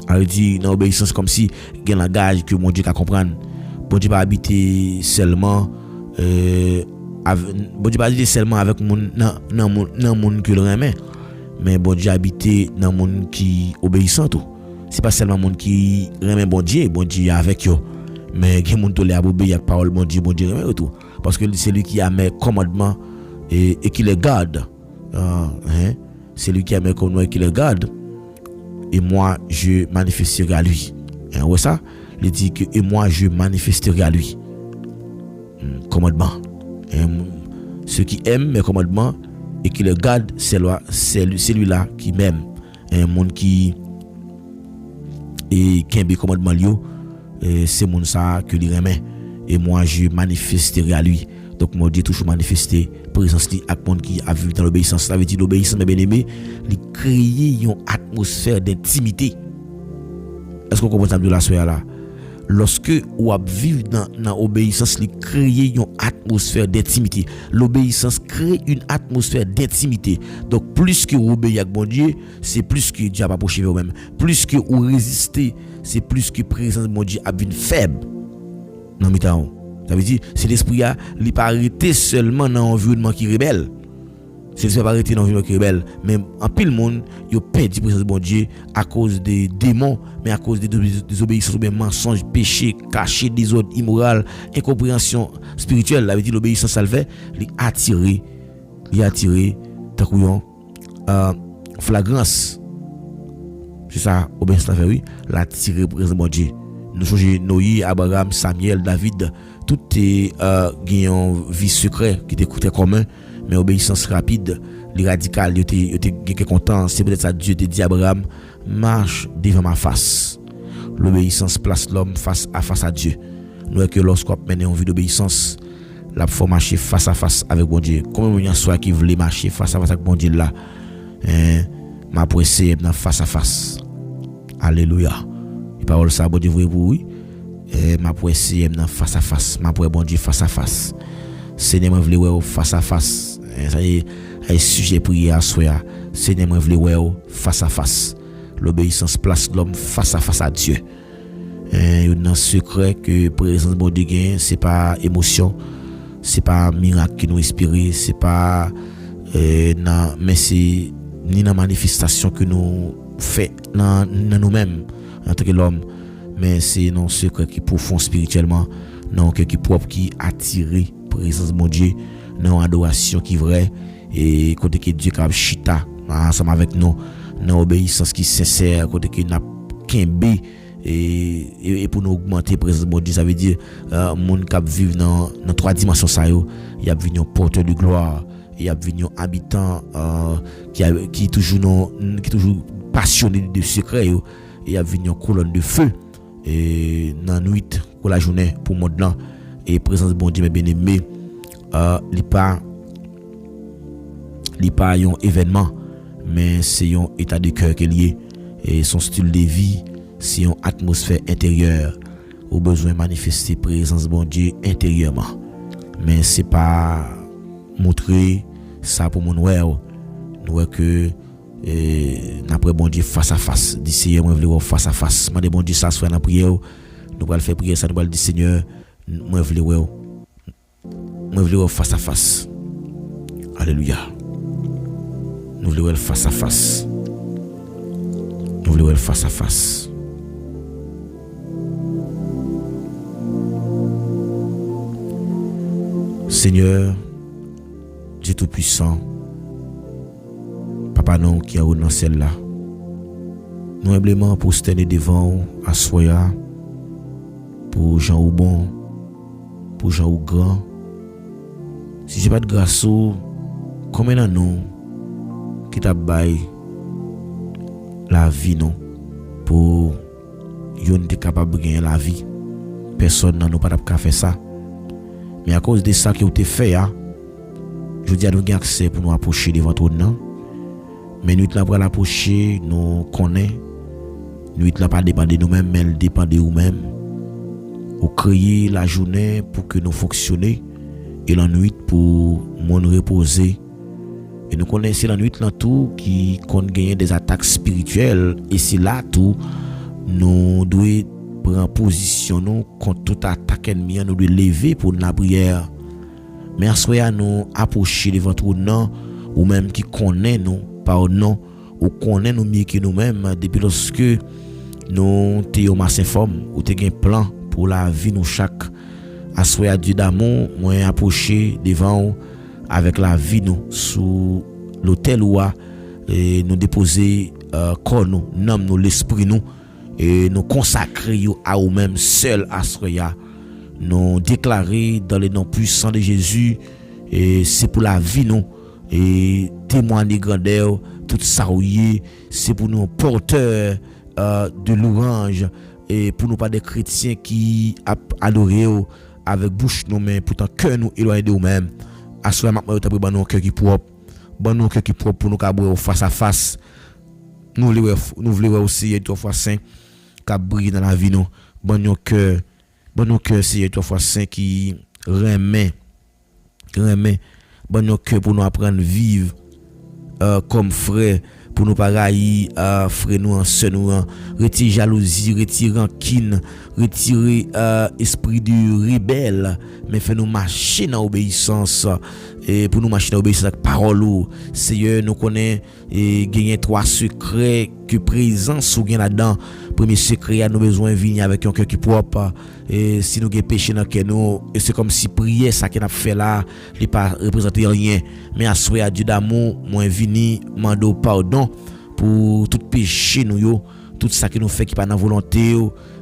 alors dit dans obéissance comme si il y a un langage que mon Dieu a comprendre. Bon Dieu pas habiter seulement bon Dieu pas habiter seulement avec mon dans monde que le remet, mais bon Dieu habiter dans monde qui obéissant tout. C'est pas seulement monde qui remet bon Dieu avec eux, mais qui monde tolère obéir à la parole bon Dieu remet tout, parce que c'est lui qui a mes commandements et qui les garde. c'est lui qui aime comme nous et qui le garde. Et moi, je manifesterai à lui. Ouais, ça, il dit que et moi, je manifesterai à lui. Commandement. Ceux qui aiment mes commandements et qui le gardent, c'est celui-là qui m'aime. Un monde qui aime les commandements, c'est mon ça que lui remet. Et moi, je manifesterai à lui. Donc, mon Dieu, toujours manifester présence avec monde qui a vécu dans l'obéissance. Ça veut dire l'obéissance, mes bien-aimés, il crée une atmosphère d'intimité. Est-ce qu'on comprend ça de la soirée là? Lorsque vous vivez dans l'obéissance, il crée une atmosphère d'intimité. L'obéissance crée une atmosphère d'intimité. Donc, plus que vous obéissez à mon Dieu, c'est plus que Dieu va approcher vous-même. Plus que vous résistez, c'est plus que la présence de mon Dieu a une faible. Non, mais ça veut dire c'est l'esprit là, il pas arrêté seulement dans l'environnement qui rebelle. C'est l'esprit pas arrêté dans l'environnement qui rebelle, mais en pile monde, il perdu présence de bon Dieu à cause des démons, mais à cause des désobéissances, des mensonges, péchés, cachés, désordre, immoral, incompréhension spirituelle. Ça veut dire l'obéissance ça le fait, il attirer tant qu'on flagrance. C'est ça, obéissance ça fait oui, l'attirer présence de bon Dieu. Nous changeons Noé, Abraham, Samuel, David, tout est une vie secrète qui était commun, mais obéissance rapide, les radicales, ils étaient contents. C'est peut-être ça Dieu te dit Abraham, marche devant ma face. L'obéissance place l'homme face à Dieu. Nous est que lorsqu'on mène une vie d'obéissance, la faut marcher face à face avec bon Dieu. Comme il y a soit qui voulait marcher face à face avec bon Dieu là, m'a pressé face à face. Alléluia. Parole ça bon Dieu vrai pour oui et m'a pour essayer face à face m'a pour bon Dieu face à face Seigneur moi voulais ouais face à face ça y est un sujet prière soir Seigneur moi voulais ouais face à face l'obéissance place l'homme face à Dieu et un secret que présence bon Dieu gagne c'est pas émotion c'est pas miracle qui nous inspire c'est pas mais c'est ni la manifestation que nous fait dans nous-mêmes en tant que l'homme, mais c'est non secret qui profond spirituellement, non que qui propre qui attirer présence de mon Dieu, non adoration qui vrai et côté que Dieu cap chita ensemble avec nous, non obéissance qui sincère côté que n'a kembe et pour nous augmenter présence de mon Dieu, ça veut dire monde qui vivre dans trois dimensions ça yo, il y a venu porteur de gloire, il y a venu habitant qui toujours passionné de secret yo. Il y a venu une colonne de feu et dans la nuit pour la journée pour monde là et présence de bon Dieu mes bien-aimés il pas un événement mais c'est un état de cœur qui est lié et son style de vie c'est une atmosphère intérieure au besoin de manifester présence de bon Dieu intérieurement mais c'est pas montrer ça pour mon nous que après bon Dieu face à face dit Seigneur moi voulais face à face moi bon Dieu ça soit dans prière nous va le faire prière ça nous va le dire Seigneur moi voulais face à face alléluia nous voulons face à face nous voulons face à face Seigneur Dieu tout-puissant Papa non qui a dans celle-là. Nous humblement pour se tenir devant à soya pour Jean ou bon, pour Jean ou grand. Si j'ai pas de grâce, combien de nous qui t'a bail la vie non pour yon t'es capable de gagner la vie. Personne n'a pas capable faire ça. Mais à cause de ça que vous t'ai fait, je dis à nous gagner accès pour nous approcher devant tout non. Mais nous là pour l'approcher, nous connaissons. Nous là pas dépend de nous-mêmes, mais elle dépend de nous-mêmes. Vous créez la journée pour que nous fonctionnions et la nuit pour nous reposer. Et nous connaissons la nuit là tout qui compte gagner des attaques spirituelles et c'est là tout nous devons prendre position nous contre toute attaque ennemie, nous devons lever pour la prière. Mais à soir nous approcher devant tout non ou même qui connaît nous par non ou connaît nous mieux que nous-mêmes depuis lorsque nous t'es masse forme ou t'es un plan pour la vie nous chaque à soir Dieu d'amour moi approcher devant avec la vie nous sous l'autel ou et nous déposer corps nous, nom nous, l'esprit nous et nous consacrer à nous-mêmes seuls à Soya. Nous déclarer dans le nom puissant de Jésus et c'est pour la vie nous et témoigner grandeur tout ça c'est pour nous porteurs de louange et pour nous pas des chrétiens qui adorent avec bouche nous mais pourtant cœur nous éloigné de nous-mêmes. À ce moment où tu as un cœur qui propre, bon cœur qui propre pour nous cabrer face à face. Nous voulons aussi trois fois saint qui brille dans la vie nous. Bon cœur c'est trois fois saint qui remet bon cœur pour nous apprendre à vivre comme frère, pour nous pas railler frère nous en sœur nous, retirer jalousie, retirer rancune, retirer esprit de rebelle, mais fait nous marcher dans obéissance et pour nous marcher dans obéissance avec parole. Seigneur, nous connaît et gagner trois secrets que présence ou gain là-dedans. Premier secret, a nous besoin de venir avec un cœur qui propre et si nous avons péché dans cœur nous, et c'est comme si prier ça qu'on a fait là, il pas représenter rien, mais à souhait à Dieu d'amour, moi vini mando pardon pour tout péché nous yo, tout ça qui nous fait qui pas dans volonté,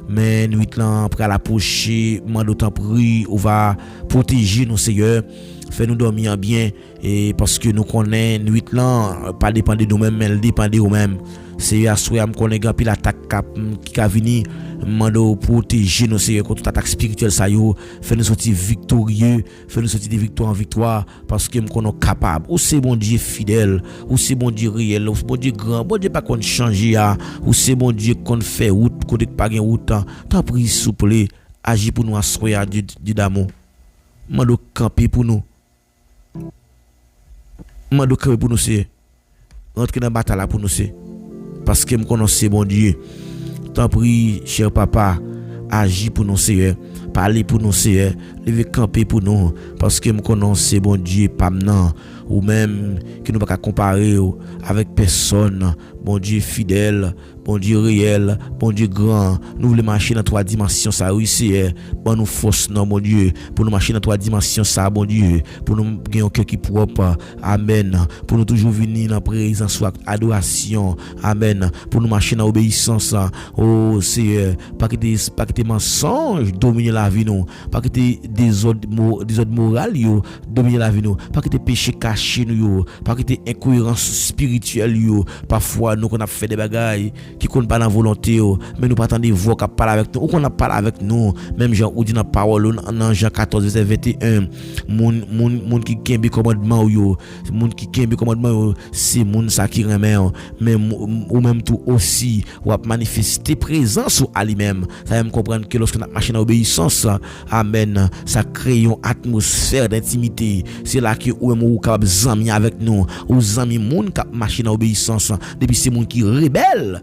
mais nuit là après l'approcher, mando temps prie, on va protéger nous Seigneur, fait nous dormir bien et parce que nous connaît nuit là pas dépendre de nous-mêmes mais dépend de nous-mêmes. C'est à souhait me connaît grand pile attaque qui a venir mando protéger nous Seigneur contre toute attaque spirituelle ça yo, fait nous sortir victorieux, fait nous sortir de victoire en victoire parce que me connaît capable. Ou c'est bon Dieu fidèle, ou c'est bon Dieu réel, ou c'est bon Dieu grand, bon Dieu pas qu'on changer ou c'est bon Dieu qu'on fait route côté pas gain route. Tant prie souple, agis pour nous à souhait à Dieu d'amour. Mando camper pour nous. Mando camper pour nous c'est rentrer dans la bataille pour nous c'est parce que me connais bon Dieu. Tant prie cher papa, agis pour nous Seigneur, parler pour nous Seigneur, lever camper pour nous parce que me connais bon Dieu pas maintenant ou même que nous pas comparer avec personne. Bon Dieu fidèle, bon Dieu réel, bon Dieu grand. Nous voulons marcher dans trois dimensions ça oui c'est bon nous force non mon Dieu pour nous marcher dans trois dimensions ça bon Dieu pour nous gagner un cœur qui propre. Amen. Pour nous toujours venir dans présence ou adoration. Amen. Pour nous marcher dans obéissance. Oh Seigneur, pas que des mensonges dominer la vie nous, pas que des ordres morales dominer la vie nous, pas que des péchés cachés nous, pas que des incohérences spirituelles parfois nous qu'on a fait des bagailles qui comptent pas dans volonté mais nous pas attendre voix qui parle avec nous ou qu'on a parlé avec nous même Jean ou dit dans parole dans Jean 14 verset 21 moun qui kembe commandement moun qui kembe commandement c'est moun ça qui remet mais ou même tout aussi ou a manifester présence à lui-même ça aime comprendre que lorsque nous marchons dans obéissance amen ça crée une atmosphère d'intimité c'est là que ou même ou capable zami avec nous ou zami moun qui marcher dans obéissance depuis c'est moun qui rebelle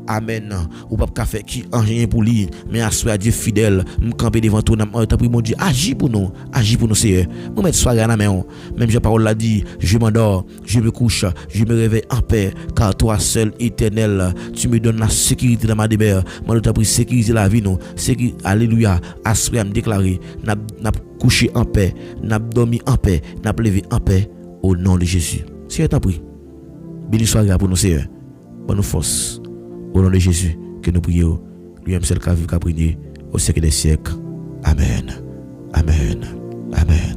amen ou pas faire qui engagé pour lui mais à Dieu fidèle me camper devant toi t'as pris mon Dieu agis pour nous Seigneur nous mettre soirée dans main même Jean parole l'a dit je m'endors je me couche je me réveille en paix car toi seul éternel tu me donnes la sécurité dans ma demeure moi t'as pris sécuriser la vie nous alléluia à me déclarer n'a couché en paix n'a dormi en paix n'a levé en paix au nom de Jésus. Seigneur t'en prie béni soit pour nous Seigneur bonne force au nom de Jésus que nous prions lui-même seul qui a vu qu'à prier au siècle des siècles. Amen. Amen. Amen.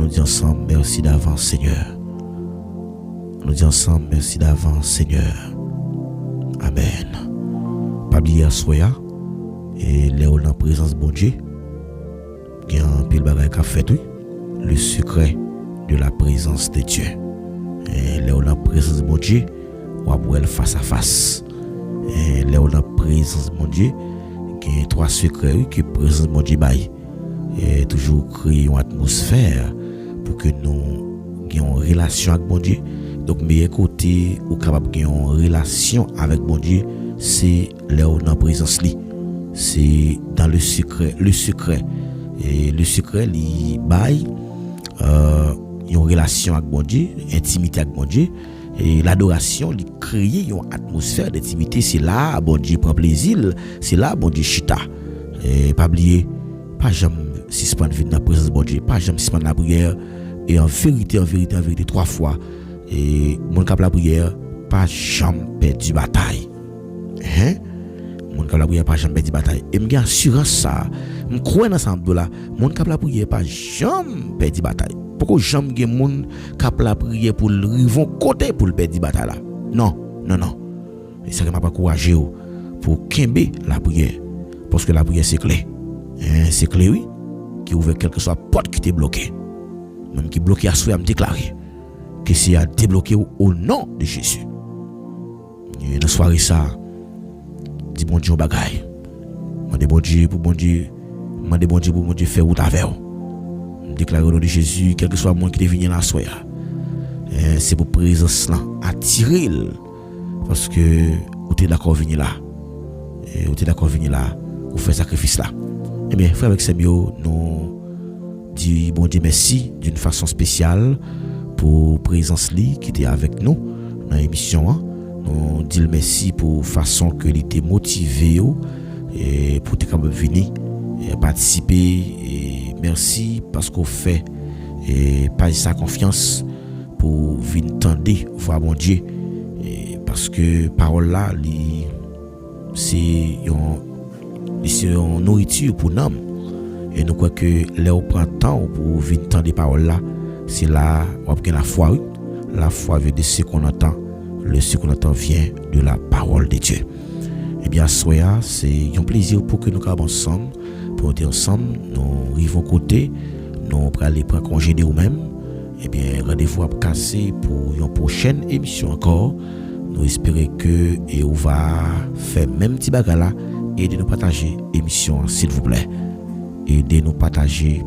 nous dit ensemble merci d'avance Seigneur. On nous dit ensemble merci d'avance Seigneur. Amen. Pas oublier soya et là on en présence bon Dieu. Il y a un pile bagaille qu'a fait oui. Le secret de la présence de Dieu. Et là on en présence bon Dieu, on va face à face. Et là on en présence bon Dieu, il y a trois secrets que présence bon Dieu baille. Et toujours créer une atmosphère pour que nous ayons une relation avec bon Dieu. Donc meilleur côté ou capable de une relation avec bon Dieu, c'est là où dans présence li. C'est dans le secret. Et le secret li bail une relation avec bon Dieu, intimité avec bon Dieu. Et l'adoration li créer une atmosphère d'intimité. C'est là bon Dieu prend plaisir, c'est là bon Dieu chita. Et pas oublier, pas jamais suspendre dans la présence de bon Dieu, pas jamais suspendre la prière. Et en vérité, trois fois. Et mon cap la prière, pas jamais perdre bataille. Hein? Mon cap la prière, pas jamais perdre bataille. Et m'ga assurance ça. M'crois dans ça là. Mon cap la prière, pas jamais perdre bataille. Pourquoi jamais gen mon cap la prière pour le rivon côté pour le perdre bataille là? Non. Et ça m'a pas encouragé pour kembe la prière. Parce que la prière c'est clé. Hein? C'est clé oui. Qui ouvre quelque soit porte qui t'est bloquée. Même qui bloqué à souhait me déclarer que c'est à débloquer au nom de Jésus. Et dans soirée ça, dit bon Dieu bagaille. Mande bon Dieu pour bon Dieu faire route avec vous. Déclarer au nom de Jésus, quel que soit le monde qui est venu là soirée. C'est pour présence là attirer parce que vous êtes d'accord venir là. Et vous êtes d'accord venir là pour faire sacrifice là. Eh bien, frère avec Samuel, nous dit bon Dieu merci d'une façon spéciale pour présence li qui était avec nous dans l'émission. Nous dit merci pour façon que il était motivé et pour te capable venir et participer et merci parce qu'on fait et pas sa confiance pour venir tendre voir bon Dieu et parce que parole là c'est une nourriture pour nous. Et nous croyons que là on prend temps pour venir entendre des paroles là, c'est là on a la foi. Oui. La foi vient de ce qu'on entend. Ce qu'on entend vient de la parole de Dieu. Eh bien, soya, c'est un plaisir pour que nous soyons ensemble, pour être ensemble, nous arrivons côté, nous allons prendre congé de nous-mêmes. Eh bien, rendez-vous à casser pour une prochaine émission encore. Nous espérons que et on va faire même petit bagarre là et de nous partager l'émission s'il vous plaît. Aidez-nous partager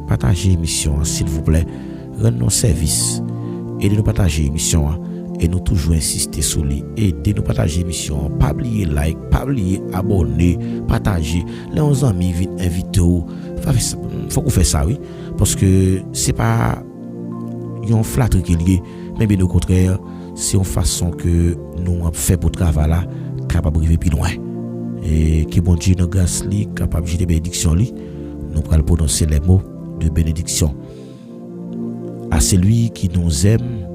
l'émission s'il vous plaît. Rendez-nous service. Aidez-nous partager l'émission et nous toujours insister sur lui. Aidez-nous partager l'émission. Pas oublier like, pas oublier abonner, partager. Les amis viennent inviter. Faut qu'on fasse ça oui parce que c'est pas une flatterie qui est liée, mais bien au contraire, c'est une façon que nous avons fait pour travail là capable de arriver plus loin. Et que bon Dieu nous grâce li capable de bénédiction li nous allons prononcer les mots de bénédiction à celui qui nous aime,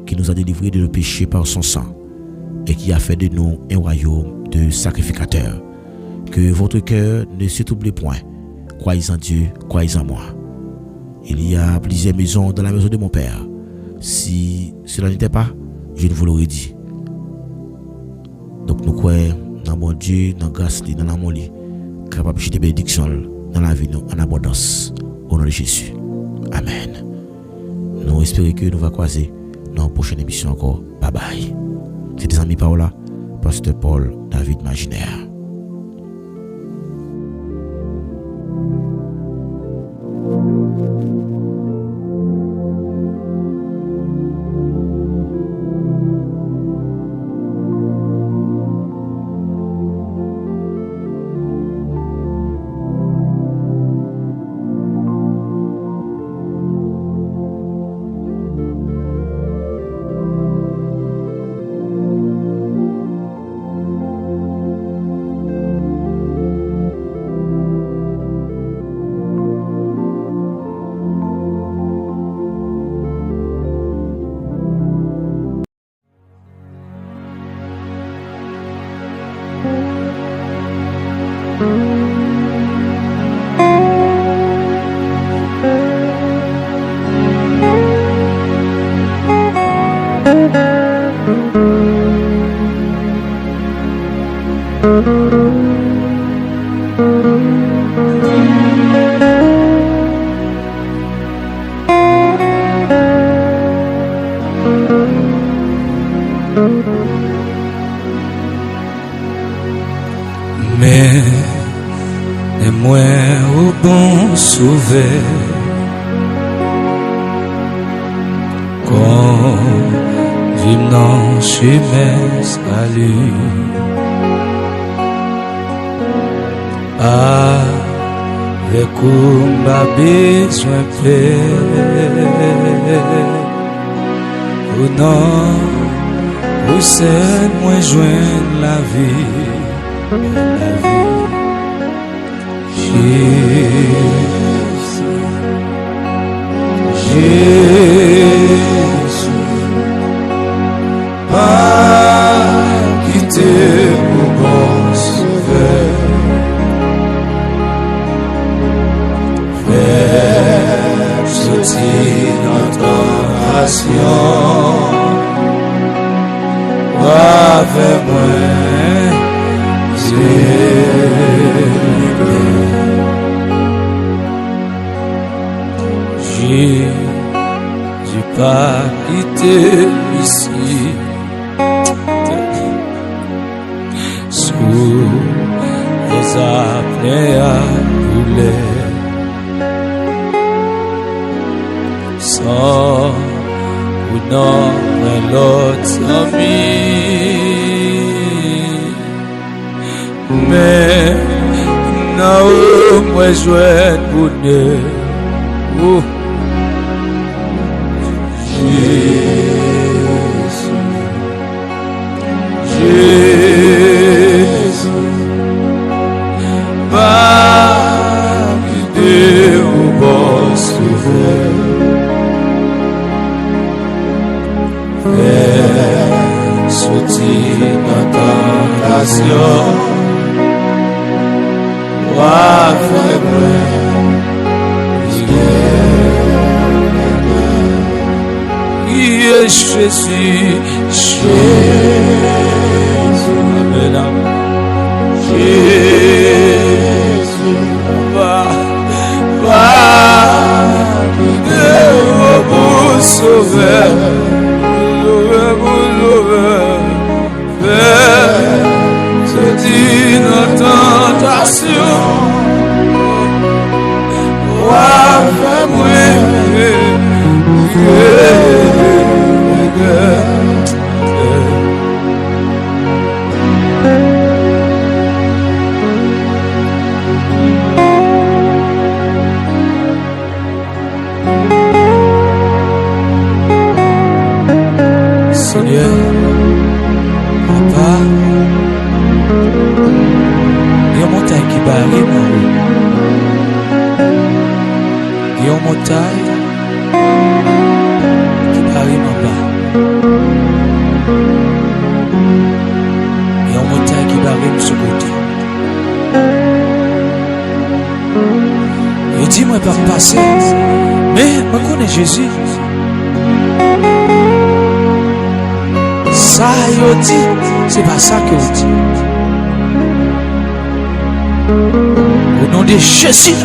qui nous a délivrés de nos péchés par son sang et qui a fait de nous un royaume de sacrificateurs. Que votre cœur ne se trouble point. Croyez en Dieu, croyez en moi. Il y a plusieurs maisons dans la maison de mon père. Si cela n'était pas, je ne vous l'aurais dit. Donc nous croyons dans mon Dieu, dans la grâce, dans l'amour, capable de jeter bénédiction dans la vie en abondance. Au nom de Jésus. Amen. Nous espérons que nous allons croiser dans la prochaine émission encore. Bye bye. C'était des amis Paola, Pasteur Paul David Maginaire. sauvé. Quand vim dans chemin salut, avec où m'a besoin paix. Ou non, ou c'est moi joindre la vie. Jésus, pas quitter mon bon sauveur, faire sortir notre tentation, avec moi, j'ai pas quitté ici sous les apnées à brûler, sans ou non l'autre ami, mais non moi jouer bonheur. Oh. Jésus, pas quitter au bon sauveur, faire sortir notre tentation, avec moi. Jésus, Jésus, Amen, Amen. Jésus, va, mon sauveur, mon sauveur, vers sortir notre tentation, avec moi. Seigneur, Papa, il y a une montagne qui barre, il y a une montagne qui barre en bas, il y a une montagne qui barre de ce côté. Il dit, moi, je ne peux pas passer, mais je connais Jésus. Ça, il dit, c'est pas ça qu'il dit. Au nom de Jésus,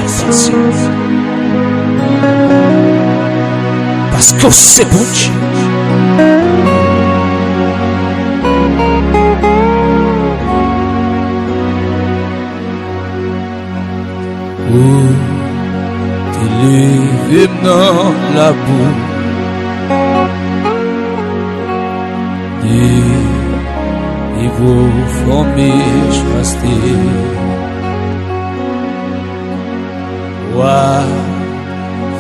parce que c'est bon Dieu. Oh, t'es levé dans la boue. Et vous formez choisir. Wa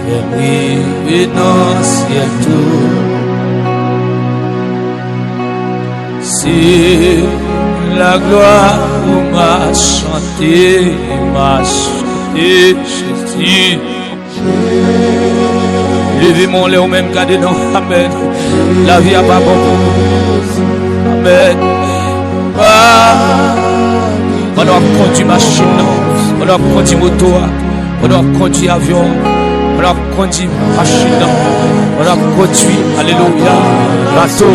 fais-moi non ciel tout. C'est la gloire où m'a chanté Jésus. Levez mon lait au même gardé non. Amen. La vie a pas bon. Amen. On doit conduire machine, on doit conduire moto, on doit conduire avion, on doit conduire machine, on doit conduire, alléluia, bateau.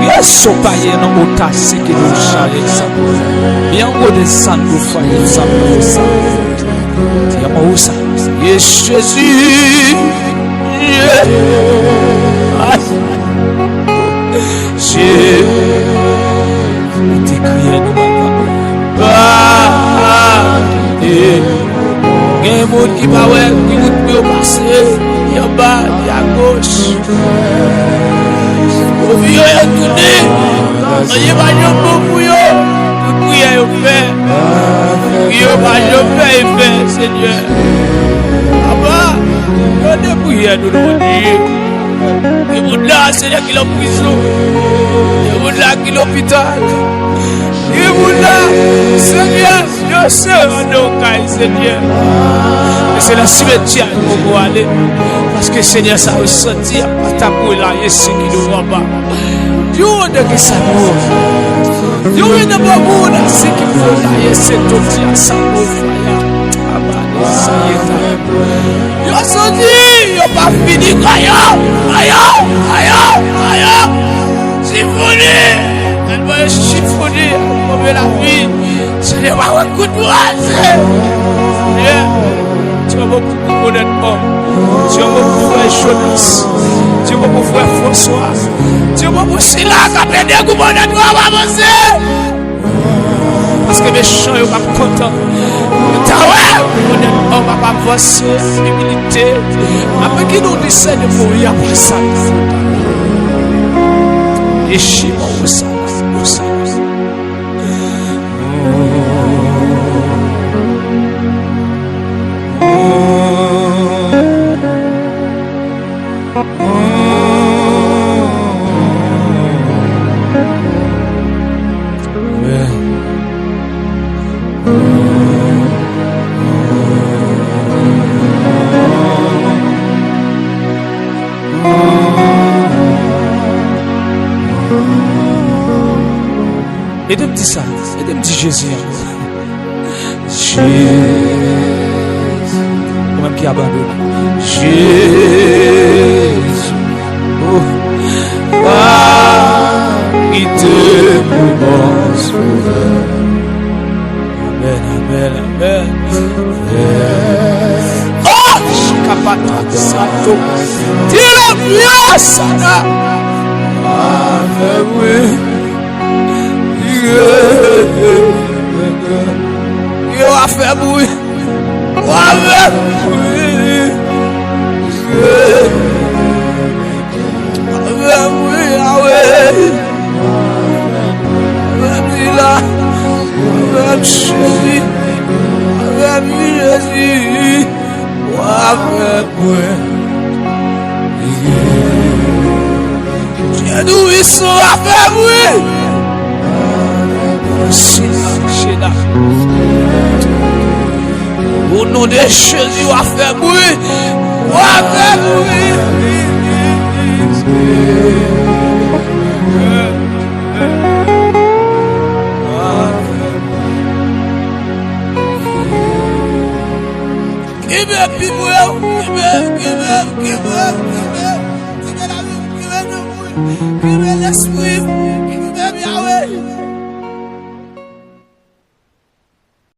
Yes, au païen, on doit c'est que nous chalons ça. Bien, on doit descendre au foyer, ça. Il y a où ça? Yes, Jésus. Jésus. T'es crié nous. monde qui va ouais, qui route pour passer, il y a bas, il y a gauche. Au vieux, il y a tourné. Il y a pas de bon pour eux. Pour prier, au fait. Il y a pas de paix, il fait, Seigneur. Ah bah, on est prié, nous l'avons dit. Il y a monde là, Seigneur, qui est en prison. Il y a monde là, qui est à l'hôpital. Il y a monde là, Seigneur, je sais, on est au cas, Seigneur. Et c'est la cimetière où on va aller. Parce que Seigneur, ça veut sentir. Ta boule là, il y a ce qui nous va pas. Dieu, on est que ça nous. Dieu, on est pas bon là, ce qui faut là, il y a ce qui nous ça nous fait. Ah bah, ça y est. Dieu, ça dit, il n'y a pas fini. Aïe. Chiffonné. Elle va chiffonner. On veut la vie. Ce n'est pas un coup de bras. Tu vas beaucoup connaître homme. Tu vas beaucoup faire Jonas. Tu vas beaucoup faire François. Tu vas beaucoup Sila qui a perdu le gouvernement de avancer. Parce que mes chants ne sont pas contents. Tu vas homme va avancer. Humilité. Après qui nous décide de mourir après ça. Et chimons au ça. Et de me dire ça, et de me dire Jésus. Jésus. Moi-même qui abandonne. Jésus. Oh. Il te commence. Amen. Oh! Chikapata Sato. Tire bien Sana. Amen. Eu a fé muito, au nom de Jésus, on va faire bruit. On va faire bruit. Give me l'esprit.